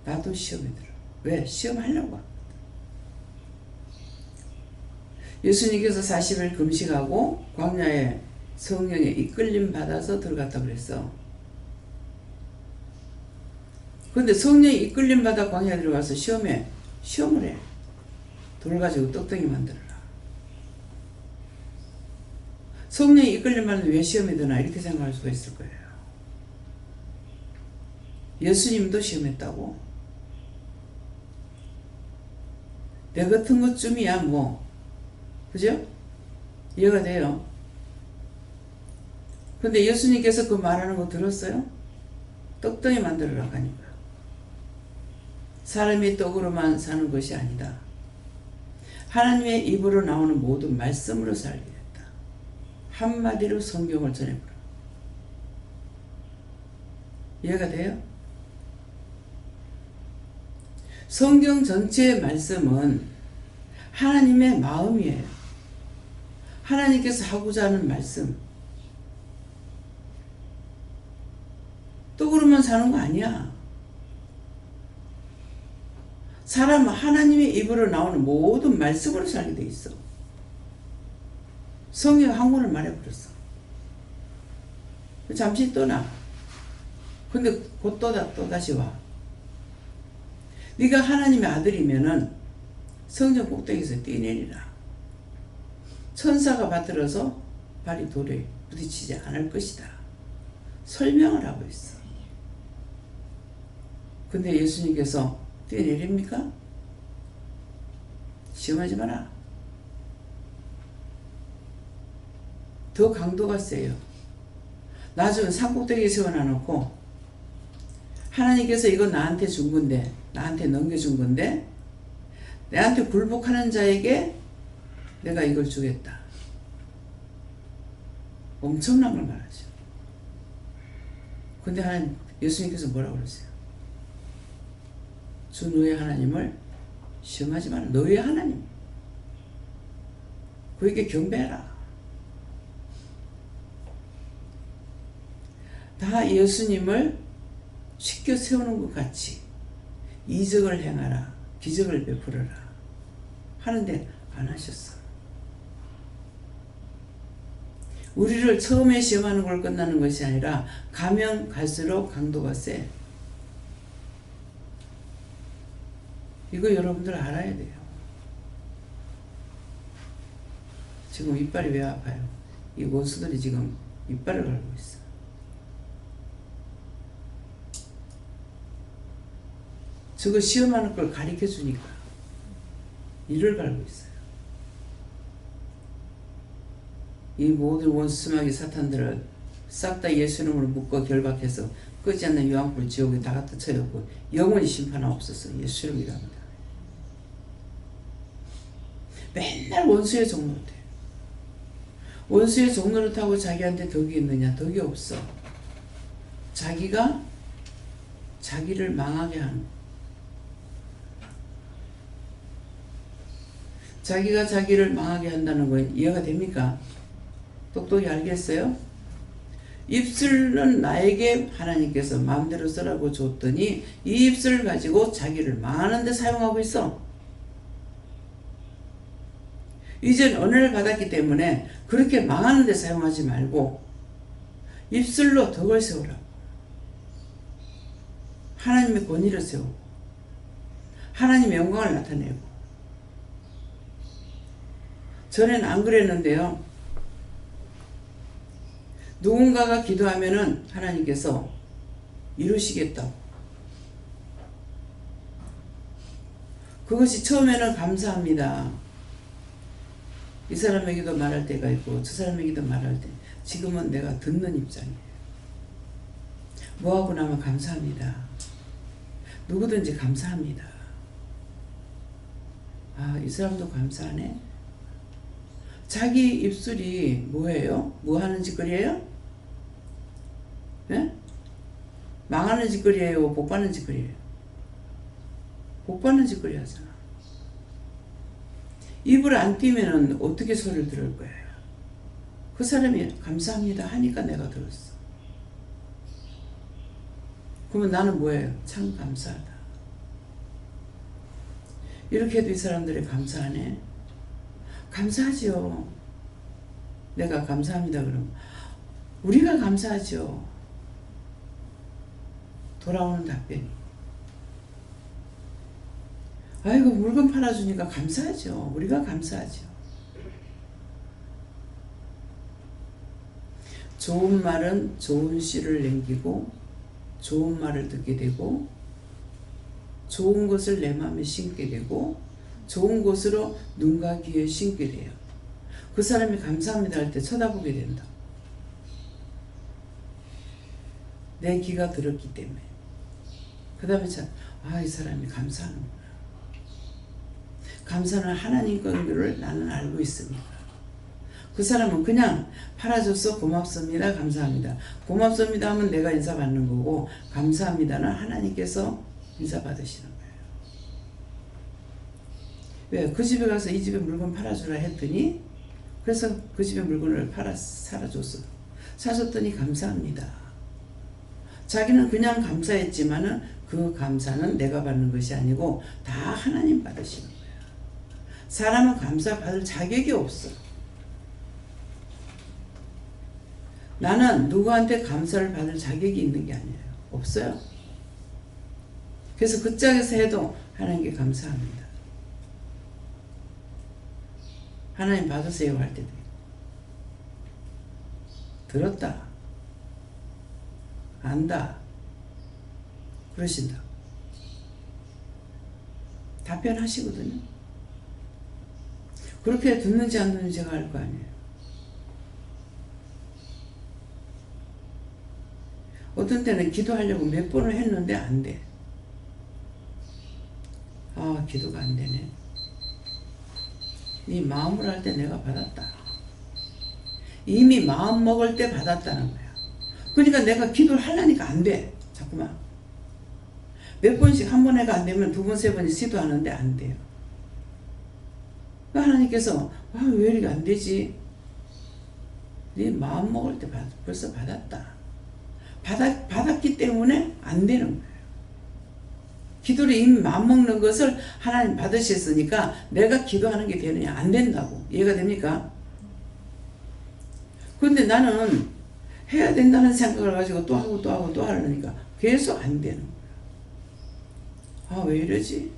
나도 시험에 들어. 왜? 시험하려고 왔거든. 예수님께서 40일 금식하고 광야에 성령에 이끌림 받아서 들어갔다 그랬어. 근데 성령에 이끌림 받아 광야에 들어가서 시험을 해. 돌 가지고 떡덩이 만들어라. 성령에 이끌림 받는데 왜 시험에 드나 이렇게 생각할 수가 있을 거예요. 예수님도 시험했다고. 내 같은 것쯤이야 뭐. 그죠? 이해가 돼요. 근데 예수님께서 그 말하는 거 들었어요? 떡덩이 만들어라 하니까. 사람이 떡으로만 사는 것이 아니다. 하나님의 입으로 나오는 모든 말씀으로 살게 됐다. 한마디로 성경을 전해보라. 이해가 돼요? 성경 전체의 말씀은 하나님의 마음이에요. 하나님께서 하고자 하는 말씀. 떡으로만 사는 거 아니야. 사람은 하나님의 입으로 나오는 모든 말씀으로 살게 돼 있어. 성경 한 권을 말해버렸어. 잠시 떠나. 근데 곧 또다시 와. 네가 하나님의 아들이면은 성전 꼭대기에서 뛰내리라. 천사가 받들어서 발이 돌에 부딪히지 않을 것이다. 설명을 하고 있어. 근데 예수님께서 뛰어내립니까? 시험하지 마라. 더 강도가 세요. 나중에 산꼭대기에 세워놔놓고 하나님께서 이거 나한테 준 건데, 나한테 넘겨준 건데 내한테 굴복하는 자에게 내가 이걸 주겠다. 엄청난 걸 말하죠. 근데 하나님, 예수님께서 뭐라고 그러세요? 주 너의 하나님을 시험하지 마라. 너의 하나님. 그에게 경배해라. 다 예수님을 시켜 세우는 것 같이 이적을 행하라. 기적을 베풀어라. 하는데 안 하셨어. 우리를 처음에 시험하는 걸 끝나는 것이 아니라 가면 갈수록 강도가 세. 이거 여러분들 알아야 돼요. 지금 이빨이 왜 아파요? 이 원수들이 지금 이빨을 갈고 있어. 저거 시험하는 걸 가르쳐 주니까 이를 갈고 있어요. 이 모든 원수마귀 사탄들을 싹 다 예수 이름으로 묶어 결박해서 끄지 않는 유황불 지옥에 다 갖다 쳐였고 영원히 심판 없었어. 예수 이름이랍니다. 맨날 원수의 종노릇 해. 원수의 종노릇하고 자기한테 덕이 있느냐? 덕이 없어. 자기가 자기를 망하게 하는. 자기가 자기를 망하게 한다는 건 이해가 됩니까? 똑똑히 알겠어요? 입술은 나에게 하나님께서 마음대로 쓰라고 줬더니 이 입술을 가지고 자기를 망하는 데 사용하고 있어. 이젠 은혜를 받았기 때문에 그렇게 망하는 데 사용하지 말고 입술로 덕을 세우라고. 하나님의 권위를 세우고 하나님의 영광을 나타내고. 전에는 안 그랬는데요. 누군가가 기도하면은 하나님께서 이루시겠다고. 그것이 처음에는 감사합니다. 이 사람에게도 말할 때가 있고 저 사람에게도 말할 때, 지금은 내가 듣는 입장이에요. 뭐하고 나면 감사합니다. 누구든지 감사합니다. 아, 이 사람도 감사하네. 자기 입술이 뭐예요? 뭐 하는 짓거리예요? 예? 망하는 짓거리예요? 복 받는 짓거리예요? 복 받는 짓거리 하잖아. 입을 안 띄면은 어떻게 소리를 들을 거예요? 그 사람이 감사합니다 하니까 내가 들었어. 그러면 나는 뭐예요? 참 감사하다. 이렇게 해도 이 사람들이 감사하네. 감사하죠. 내가 감사합니다 그러면 우리가 감사하죠. 돌아오는 답변이. 아이고 물건 팔아주니까 감사하죠. 우리가 감사하죠. 좋은 말은 좋은 씨를 남기고 좋은 말을 듣게 되고 좋은 것을 내 마음에 심게 되고 좋은 곳으로 눈과 귀에 심게 돼요. 그 사람이 감사합니다 할 때 쳐다보게 된다. 내 귀가 들었기 때문에. 그 다음에 참, 아, 이 사람이 감사하는구나. 감사는 하나님 건들을 나는 알고 있습니다. 그 사람은 그냥 팔아줘서 고맙습니다, 감사합니다. 고맙습니다 하면 내가 인사받는 거고 감사합니다는 하나님께서 인사받으시는 거예요. 왜? 그 집에 가서 이 집에 물건 팔아주라 했더니 그래서 그 집에 물건을 사라줬어. 사줬더니 감사합니다. 자기는 그냥 감사했지만은 그 감사는 내가 받는 것이 아니고 다 하나님 받으시는 거예요. 사람은 감사 받을 자격이 없어. 나는 누구한테 감사를 받을 자격이 있는 게 아니에요. 없어요. 그래서 그 짝에서 해도 하나님께 감사합니다. 하나님 받으세요 할 때도 들었다 안다 그러신다. 답변하시거든요. 그렇게 듣는지 안 듣는지 제가 알 거 아니에요. 어떤 때는 기도하려고 몇 번을 했는데 안 돼. 아, 기도가 안 되네. 이 마음으로 할 때 내가 받았다. 이미 마음 먹을 때 받았다는 거야. 그러니까 내가 기도를 하려니까 안 돼. 자꾸만. 몇 번씩 한 번 해가 안 되면 두 번, 세 번씩 시도하는데 안 돼요. 하나님께서 아, 왜 이렇게 안 되지? 네 마음 먹을 때 벌써 받았다. 받았기 때문에 안 되는 거예요. 기도를 이미 마음먹는 것을 하나님 받으셨으니까 내가 기도하는 게 되느냐? 안 된다고. 이해가 됩니까? 그런데 나는 해야 된다는 생각을 가지고 또 하고 또 하고 또 하려니까 계속 안 되는 거야. 아, 왜 이러지?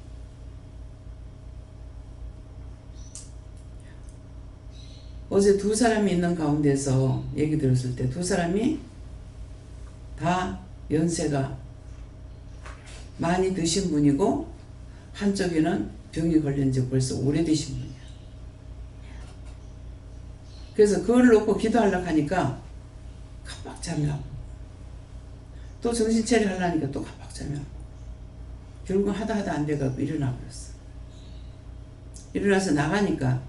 어제 두 사람이 있는 가운데서 얘기 들었을 때 두 사람이 다 연세가 많이 드신 분이고 한쪽에는 병이 걸린 지 벌써 오래되신 분이야. 그래서 그걸 놓고 기도하려고 하니까 깜빡잠이 하고 또 정신차려 하려니까 또 깜빡잠이 하고 결국은 하다 안 돼가지고 일어나 버렸어. 일어나서 나가니까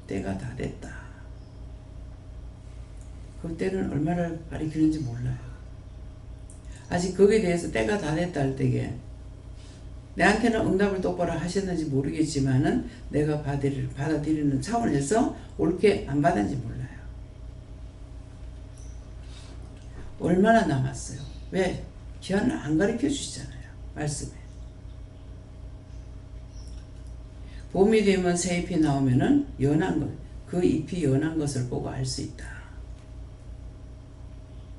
때가 다 됐다. 그 때는 얼마를 가리키는지 몰라요. 아직 거기에 대해서 때가 다 됐다 할 때에 내한테는 응답을 똑바로 하셨는지 모르겠지만은 내가 받아들이는 차원에서 옳게 안 받았는지 몰라요. 얼마나 남았어요? 왜? 기한을 안 가르쳐 주시잖아요. 말씀에. 봄이 되면 새 잎이 나오면은 연한 것, 그 잎이 연한 것을 보고 알 수 있다.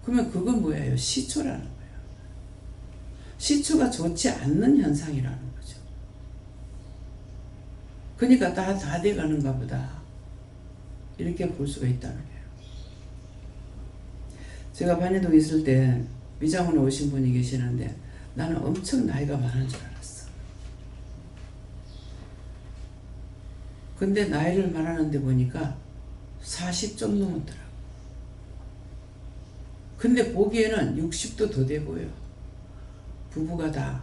그러면 그건 뭐예요? 시초라는 거예요. 시초가 좋지 않는 현상이라는 거죠. 그러니까 다 돼가는가 보다. 이렇게 볼 수가 있다는 거예요. 제가 반야동에 있을 때 미장원에 오신 분이 계시는데 나는 엄청 나이가 많은 줄 알았어. 근데 나이를 말하는데 보니까 40 좀 넘었더라고. 근데 보기에는 60도 더 돼 보여. 부부가 다.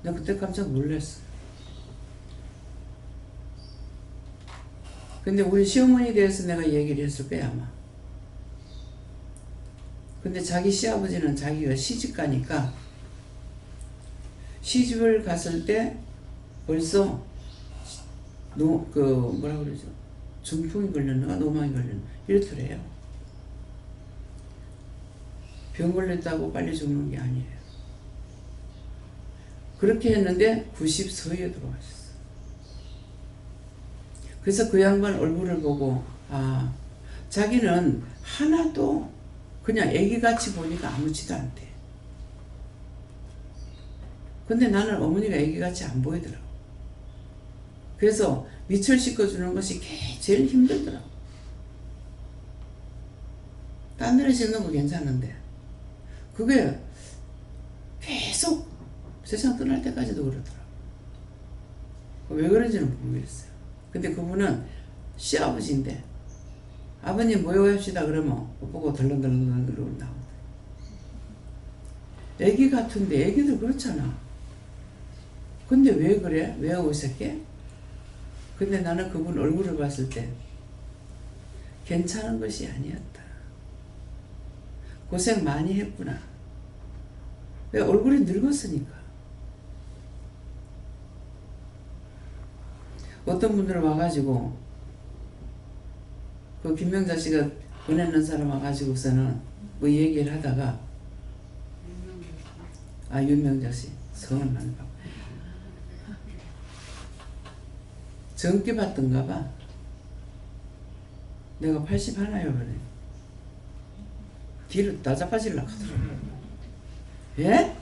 나 그때 깜짝 놀랐어. 근데 우리 시어머니에 대해서 내가 얘기를 했을 거야 아마. 근데 자기 시아버지는 자기가 시집가니까 시집을 갔을 때 벌써 뭐라 그러죠? 중풍이 걸렸는가 노망이 걸렸는가 이렇더래요. 병 걸렸다고 빨리 죽는 게 아니에요. 그렇게 했는데 90서에 들어가셨어. 그래서 그 양반 얼굴을 보고 자기는 하나도 그냥 애기같이 보니까 아무렇지도 않대. 근데 나는 어머니가 애기같이 안 보이더라고. 그래서 밑을 씻어주는 것이 제일 힘들더라고. 딴 데를 씻는 거 괜찮은데 그게 계속 세상 떠날 때까지도 그러더라고. 왜 그런지는 모르겠어요. 근데 그분은 시아버지인데 아버님 모여합시다 그러면 보고 덜렁덜렁 그러고 나오고. 애기 같은데 애기들 그렇잖아. 근데 왜 그래? 왜 어색해? 근데 나는 그분 얼굴을 봤을 때 괜찮은 것이 아니었다. 고생 많이 했구나. 왜? 얼굴이 늙었으니까. 어떤 분들 와가지고 그 김명자 씨가 보내는 사람 와가지고서는 뭐 얘기를 하다가 윤명자 씨 성은 안 봐. 젊게 봤던가 봐. 내가 81이요 그래. 뒤로 따자빠지려고 하더라고. 예?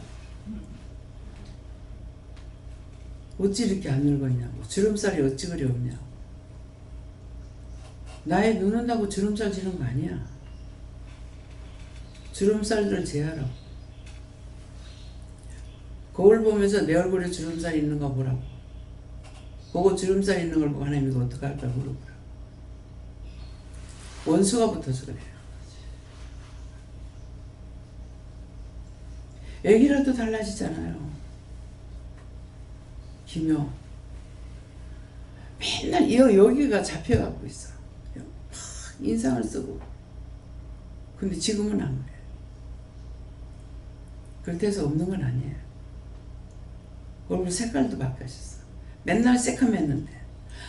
어찌 이렇게 안 늙었냐고. 주름살이 어찌 그리 없냐고. 나이 늙는다고 주름살 지는 거 아니야. 주름살들을 제하라고. 거울 보면서 내 얼굴에 주름살 있는 거 보라고. 보고 주름살 있는 걸 보고 하나님 이거 어떡할까 물어보라고. 원수가 붙어서 그래요. 애기라도 달라지잖아요. 기묘. 맨날 여기가 잡혀갖고 있어. 막 인상을 쓰고. 근데 지금은 안 그래. 그렇게 해서 없는 건 아니에요. 얼굴 색깔도 바뀌었어. 맨날 새카맸는데.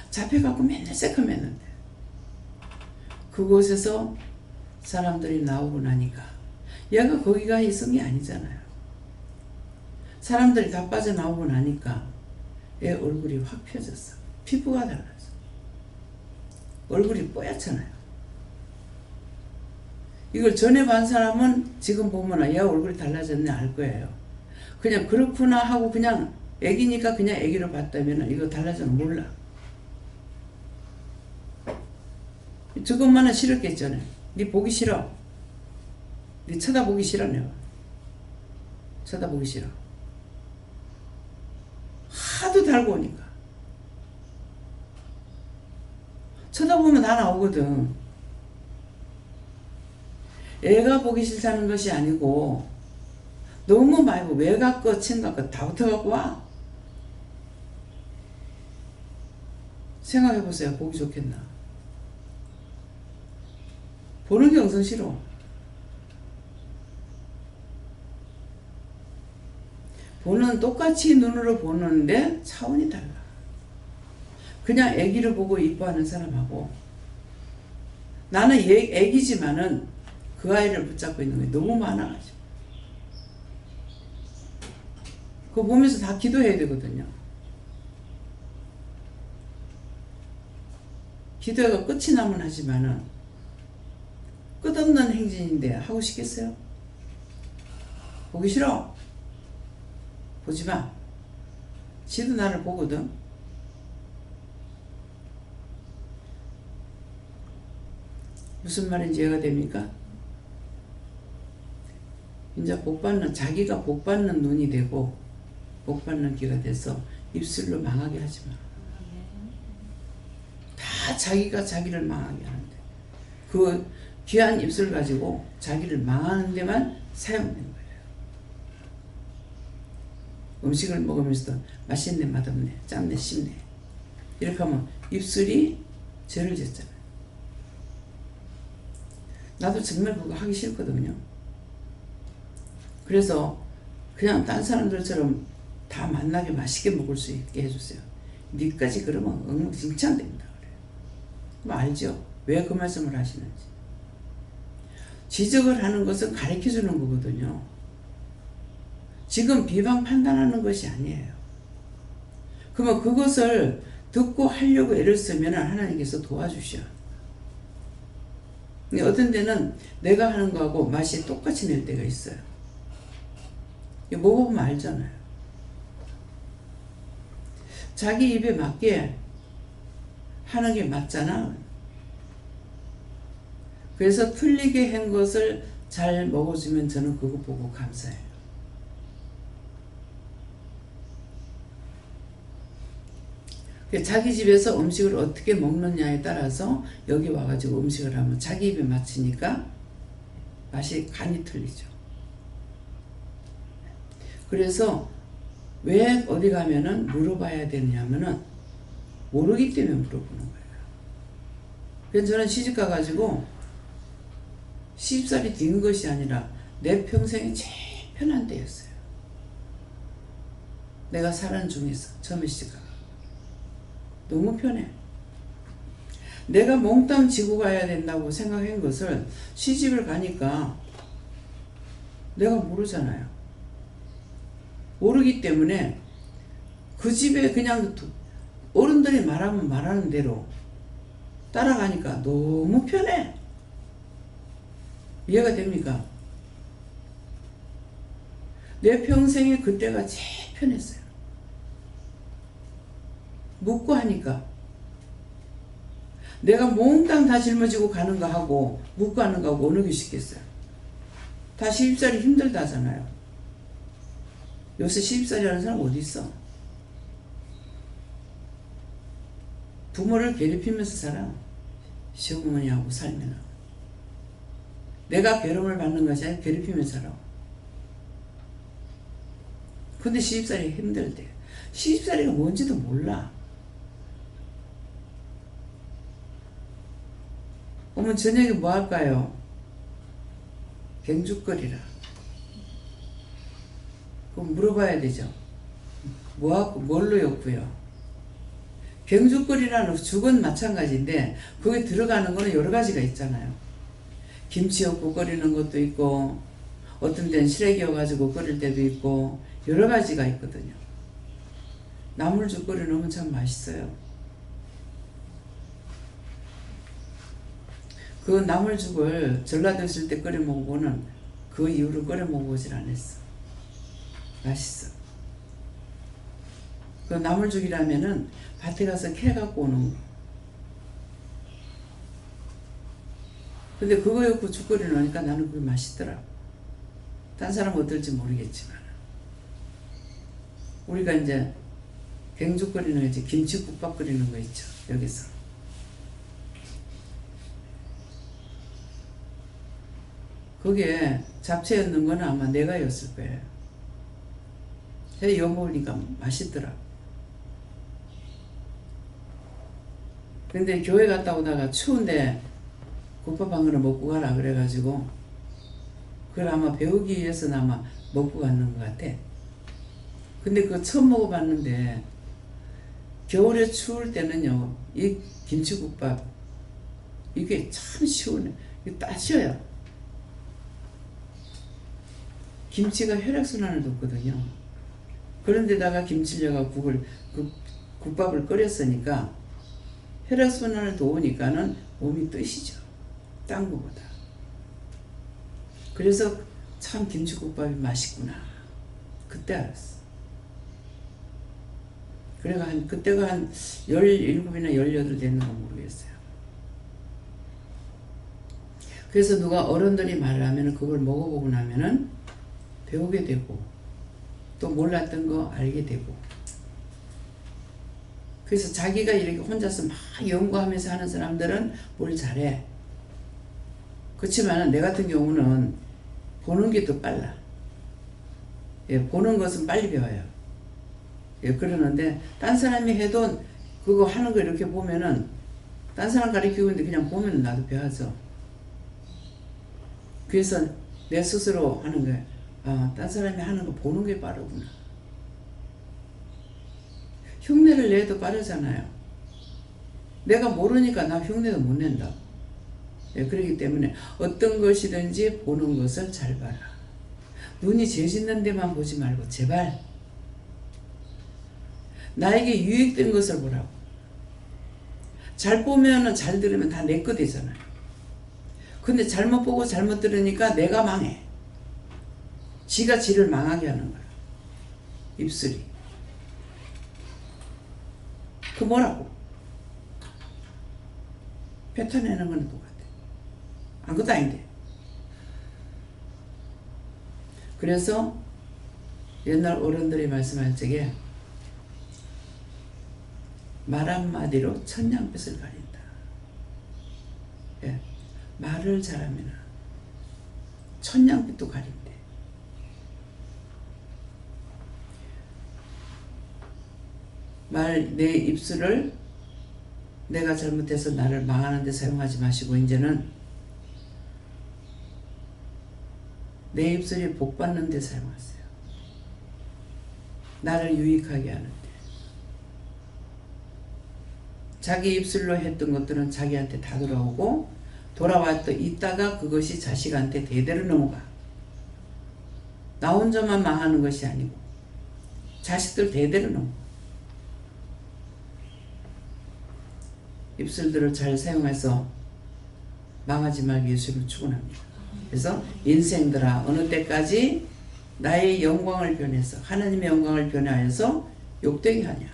잡혀갖고 맨날 새카맸는데. 그곳에서 사람들이 나오고 나니까 얘가 거기가 있은 게 아니잖아요. 사람들이 다 빠져나오고 나니까 얘 얼굴이 확 펴졌어. 피부가 달라져. 얼굴이 뽀얗잖아요. 이걸 전에 본 사람은 지금 보면 얘 얼굴이 달라졌네 알 거예요. 그냥 그렇구나 하고 그냥 애기니까 그냥 애기로 봤다면 이거 달라져는 몰라. 저것만은 싫었겠잖아요. 네 보기 싫어. 네 쳐다보기 싫어 내가. 쳐다보기 싫어. 하도 달고 오니까. 쳐다보면 다 나오거든. 애가 보기 싫다는 것이 아니고 너무 많이 보고 외곽 거 친각 거 다 붙어갖고 와. 생각해보세요. 보기 좋겠나. 보는 게 엄청 싫어. 똑같이 눈으로 보는데 차원이 달라. 그냥 애기를 보고 이뻐하는 사람하고 나는 애기지만은 그 아이를 붙잡고 있는 게 너무 많아가지고 그거 보면서 다 기도해야 되거든요. 기도가 끝이 나면 하지만은 끝없는 행진인데 하고 싶겠어요? 보기 싫어. 보지마. 지도 나를 보거든. 무슨 말인지 이해가 됩니까? 이제 자기가 복받는 눈이 되고 복받는 귀가 돼서 입술로 망하게 하지마. 다 자기가 자기를 망하게 하는데 그 귀한 입술 가지고 자기를 망하는 데만 사용되는 거예요. 음식을 먹으면서도 맛있네, 맛없네, 짠네, 씹네 이렇게 하면 입술이 죄를 짓잖아요. 나도 정말 그거 하기 싫거든요. 그래서 그냥 딴 사람들처럼 다 만나게 맛있게 먹을 수 있게 해주세요. 니까지 그러면 엉망진창됩니다. 그래요. 그럼 알죠? 왜 그 말씀을 하시는지. 지적을 하는 것은 가르쳐주는 거거든요. 지금 비방 판단하는 것이 아니에요. 그러면 그것을 듣고 하려고 애를 쓰면 하나님께서 도와주셔. 어떤 데는 내가 하는 거하고 맛이 똑같이 낼 때가 있어요. 먹어보면 알잖아요. 자기 입에 맞게 하는 게 맞잖아. 그래서 틀리게 한 것을 잘 먹어주면 저는 그거 보고 감사해요. 자기 집에서 음식을 어떻게 먹느냐에 따라서 여기 와가지고 음식을 하면 자기 입에 맞추니까 맛이 간이 틀리죠. 그래서 왜 어디 가면은 물어봐야 되냐면은 모르기 때문에 물어보는 거예요. 그래서 저는 시집 가가지고 시집살이 뛴 것이 아니라 내 평생에 제일 편한 때였어요. 내가 살은 중에서 처음에 시집 가 너무 편해. 내가 몽땅 지고 가야 된다고 생각한 것을 시집을 가니까 내가 모르잖아요. 모르기 때문에 그 집에 그냥 어른들이 말하면 말하는 대로 따라가니까 너무 편해. 이해가 됩니까? 내 평생에 그때가 제일 편했어요. 묻고 하니까 내가 몽땅 다 짊어지고 가는 거 하고 묻고 하는 거 하고 어느 게 쉽겠어요? 다 시집살이 힘들다잖아요. 요새 시집살이 하는 사람 어디 있어? 부모를 괴롭히면서 살아. 시어머니하고 살면 내가 괴로움을 받는 것이 아니라 괴롭히면서 살아. 근데 시집살이 힘들대. 시집살이가 뭔지도 몰라. 어머니 저녁에 뭐 할까요? 갱죽거리라. 그럼 물어봐야 되죠. 뭐하고 뭘로 엮고요? 갱죽거리라는 죽은 마찬가지인데 거기 들어가는 거는 여러 가지가 있잖아요. 김치 엮고 끓이는 것도 있고 어떤 데는 시래기여가지고 끓일 때도 있고 여러 가지가 있거든요. 나물죽 끓여 놓으면 참 맛있어요. 그 나물죽을 전라도 있을 때 끓여 먹어보는 그 이후로 끓여 먹어보질 않았어. 맛있어. 그 나물죽이라면은 밭에 가서 캐 갖고 오는 거. 근데 그거 엮고 죽 끓여 놓으니까 나는 그게 맛있더라고. 딴 사람은 어떨지 모르겠지만 우리가 이제 갱죽 끓이는 거 있지, 김치국밥 끓이는 거 있죠. 여기서 그게 잡채 였는 거는 아마 내가 였을 거예요. 해 먹으니까 맛있더라. 근데 교회 갔다 오다가 추운데 국밥 한 그릇 먹고 가라 그래가지고 그걸 아마 배우기 위해서는 아마 먹고 갔는 것 같아. 근데 그거 처음 먹어봤는데 겨울에 추울 때는요 이 김치국밥 이게 참 시원해. 이게 따셔요. 김치가 혈액순환을 돕거든요. 그런데다가 김치를 넣어가 국밥을 끓였으니까 혈액순환을 도우니까는 몸이 뜨시죠. 딴 거보다. 그래서 참 김치국밥이 맛있구나. 그때 알았어. 그때가 한 17이나 18 됐는가 모르겠어요. 그래서 누가 어른들이 말을 하면 그걸 먹어보고 나면은 배우게 되고 또 몰랐던 거 알게 되고 그래서 자기가 이렇게 혼자서 막 연구하면서 하는 사람들은 뭘 잘해. 그렇지만 내 같은 경우는 보는 게 더 빨라. 예, 보는 것은 빨리 배워요. 예, 그러는데 딴 사람이 해도 그거 하는 거 이렇게 보면은 딴 사람 가르치고 있는데 그냥 보면 나도 배워져. 그래서 내 스스로 하는 거예요. 아, 딴 사람이 하는 거 보는 게 빠르구나. 흉내를 내도 빠르잖아요. 내가 모르니까 나 흉내도 못 낸다. 예, 그렇기 때문에 어떤 것이든지 보는 것을 잘 봐라. 눈이 죄짓는 데만 보지 말고 제발 나에게 유익된 것을 보라고. 잘 보면은 잘 들으면 다 내 거 되잖아요. 근데 잘못 보고 잘못 들으니까 내가 망해. 지가 지를 망하게 하는 거야. 입술이. 그 뭐라고? 뱉어내는 건 똑같아. 아무것도 아닌데. 그래서 옛날 어른들이 말씀할 적에 말 한마디로 천냥빚을 가린다. 예. 말을 잘하면 천냥빚도 가린대. 내 입술을 내가 잘못해서 나를 망하는 데 사용하지 마시고 이제는 내 입술이 복 받는 데 사용하세요. 나를 유익하게 하는데. 자기 입술로 했던 것들은 자기한테 다 돌아오고 돌아왔다 있다가 그것이 자식한테 대대로 넘어가. 나 혼자만 망하는 것이 아니고 자식들 대대로 넘어가. 입술들을 잘 사용해서 망하지 말기 예수를 축원합니다. 그래서 인생들아 어느 때까지 나의 영광을 변해서 하나님의 영광을 변화해서 욕되게 하냐.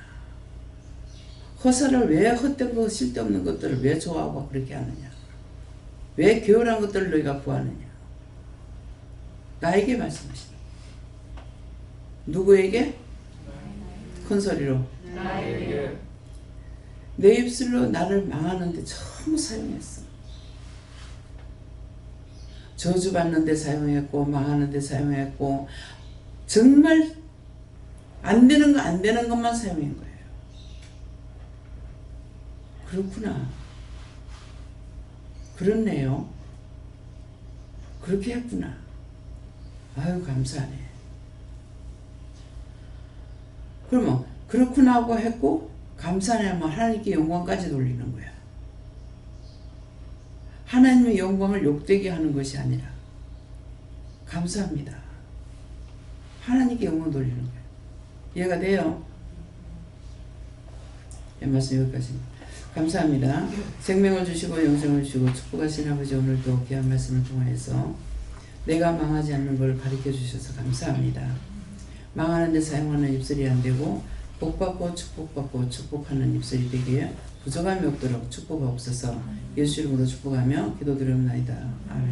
허사를 왜 헛된 거 쓸데없는 것들을 왜 좋아하고 그렇게 하느냐. 왜 교활한 것들을 너희가 구하느냐. 나에게 말씀하시다. 누구에게? 큰 소리로. 나에게. 내 입술로 나를 망하는데 전부 사용했어. 저주받는 데 사용했고 망하는 데 사용했고 정말 안 되는 것만 사용한 거예요. 그렇구나. 그렇네요. 그렇게 했구나. 아유 감사하네. 그러면 그렇구나 하고 했고 감사하네 하면 하나님께 영광까지 돌리는 거야. 하나님의 영광을 욕되게 하는 것이 아니라 감사합니다. 하나님께 영광 돌리는 거예요. 이해가 돼요? 이 말씀 여기까지입니다. 감사합니다. 생명을 주시고 영생을 주시고 축복하신 아버지 오늘도 귀한 말씀을 통해서 내가 망하지 않는 걸 가르쳐 주셔서 감사합니다. 망하는 데 사용하는 입술이 안 되고 복받고 축복받고 축복하는 입술이 되기에 부족함이 없도록 축복이 없어서 예수 이름으로 축복하며 기도드리옵나이다. 아멘.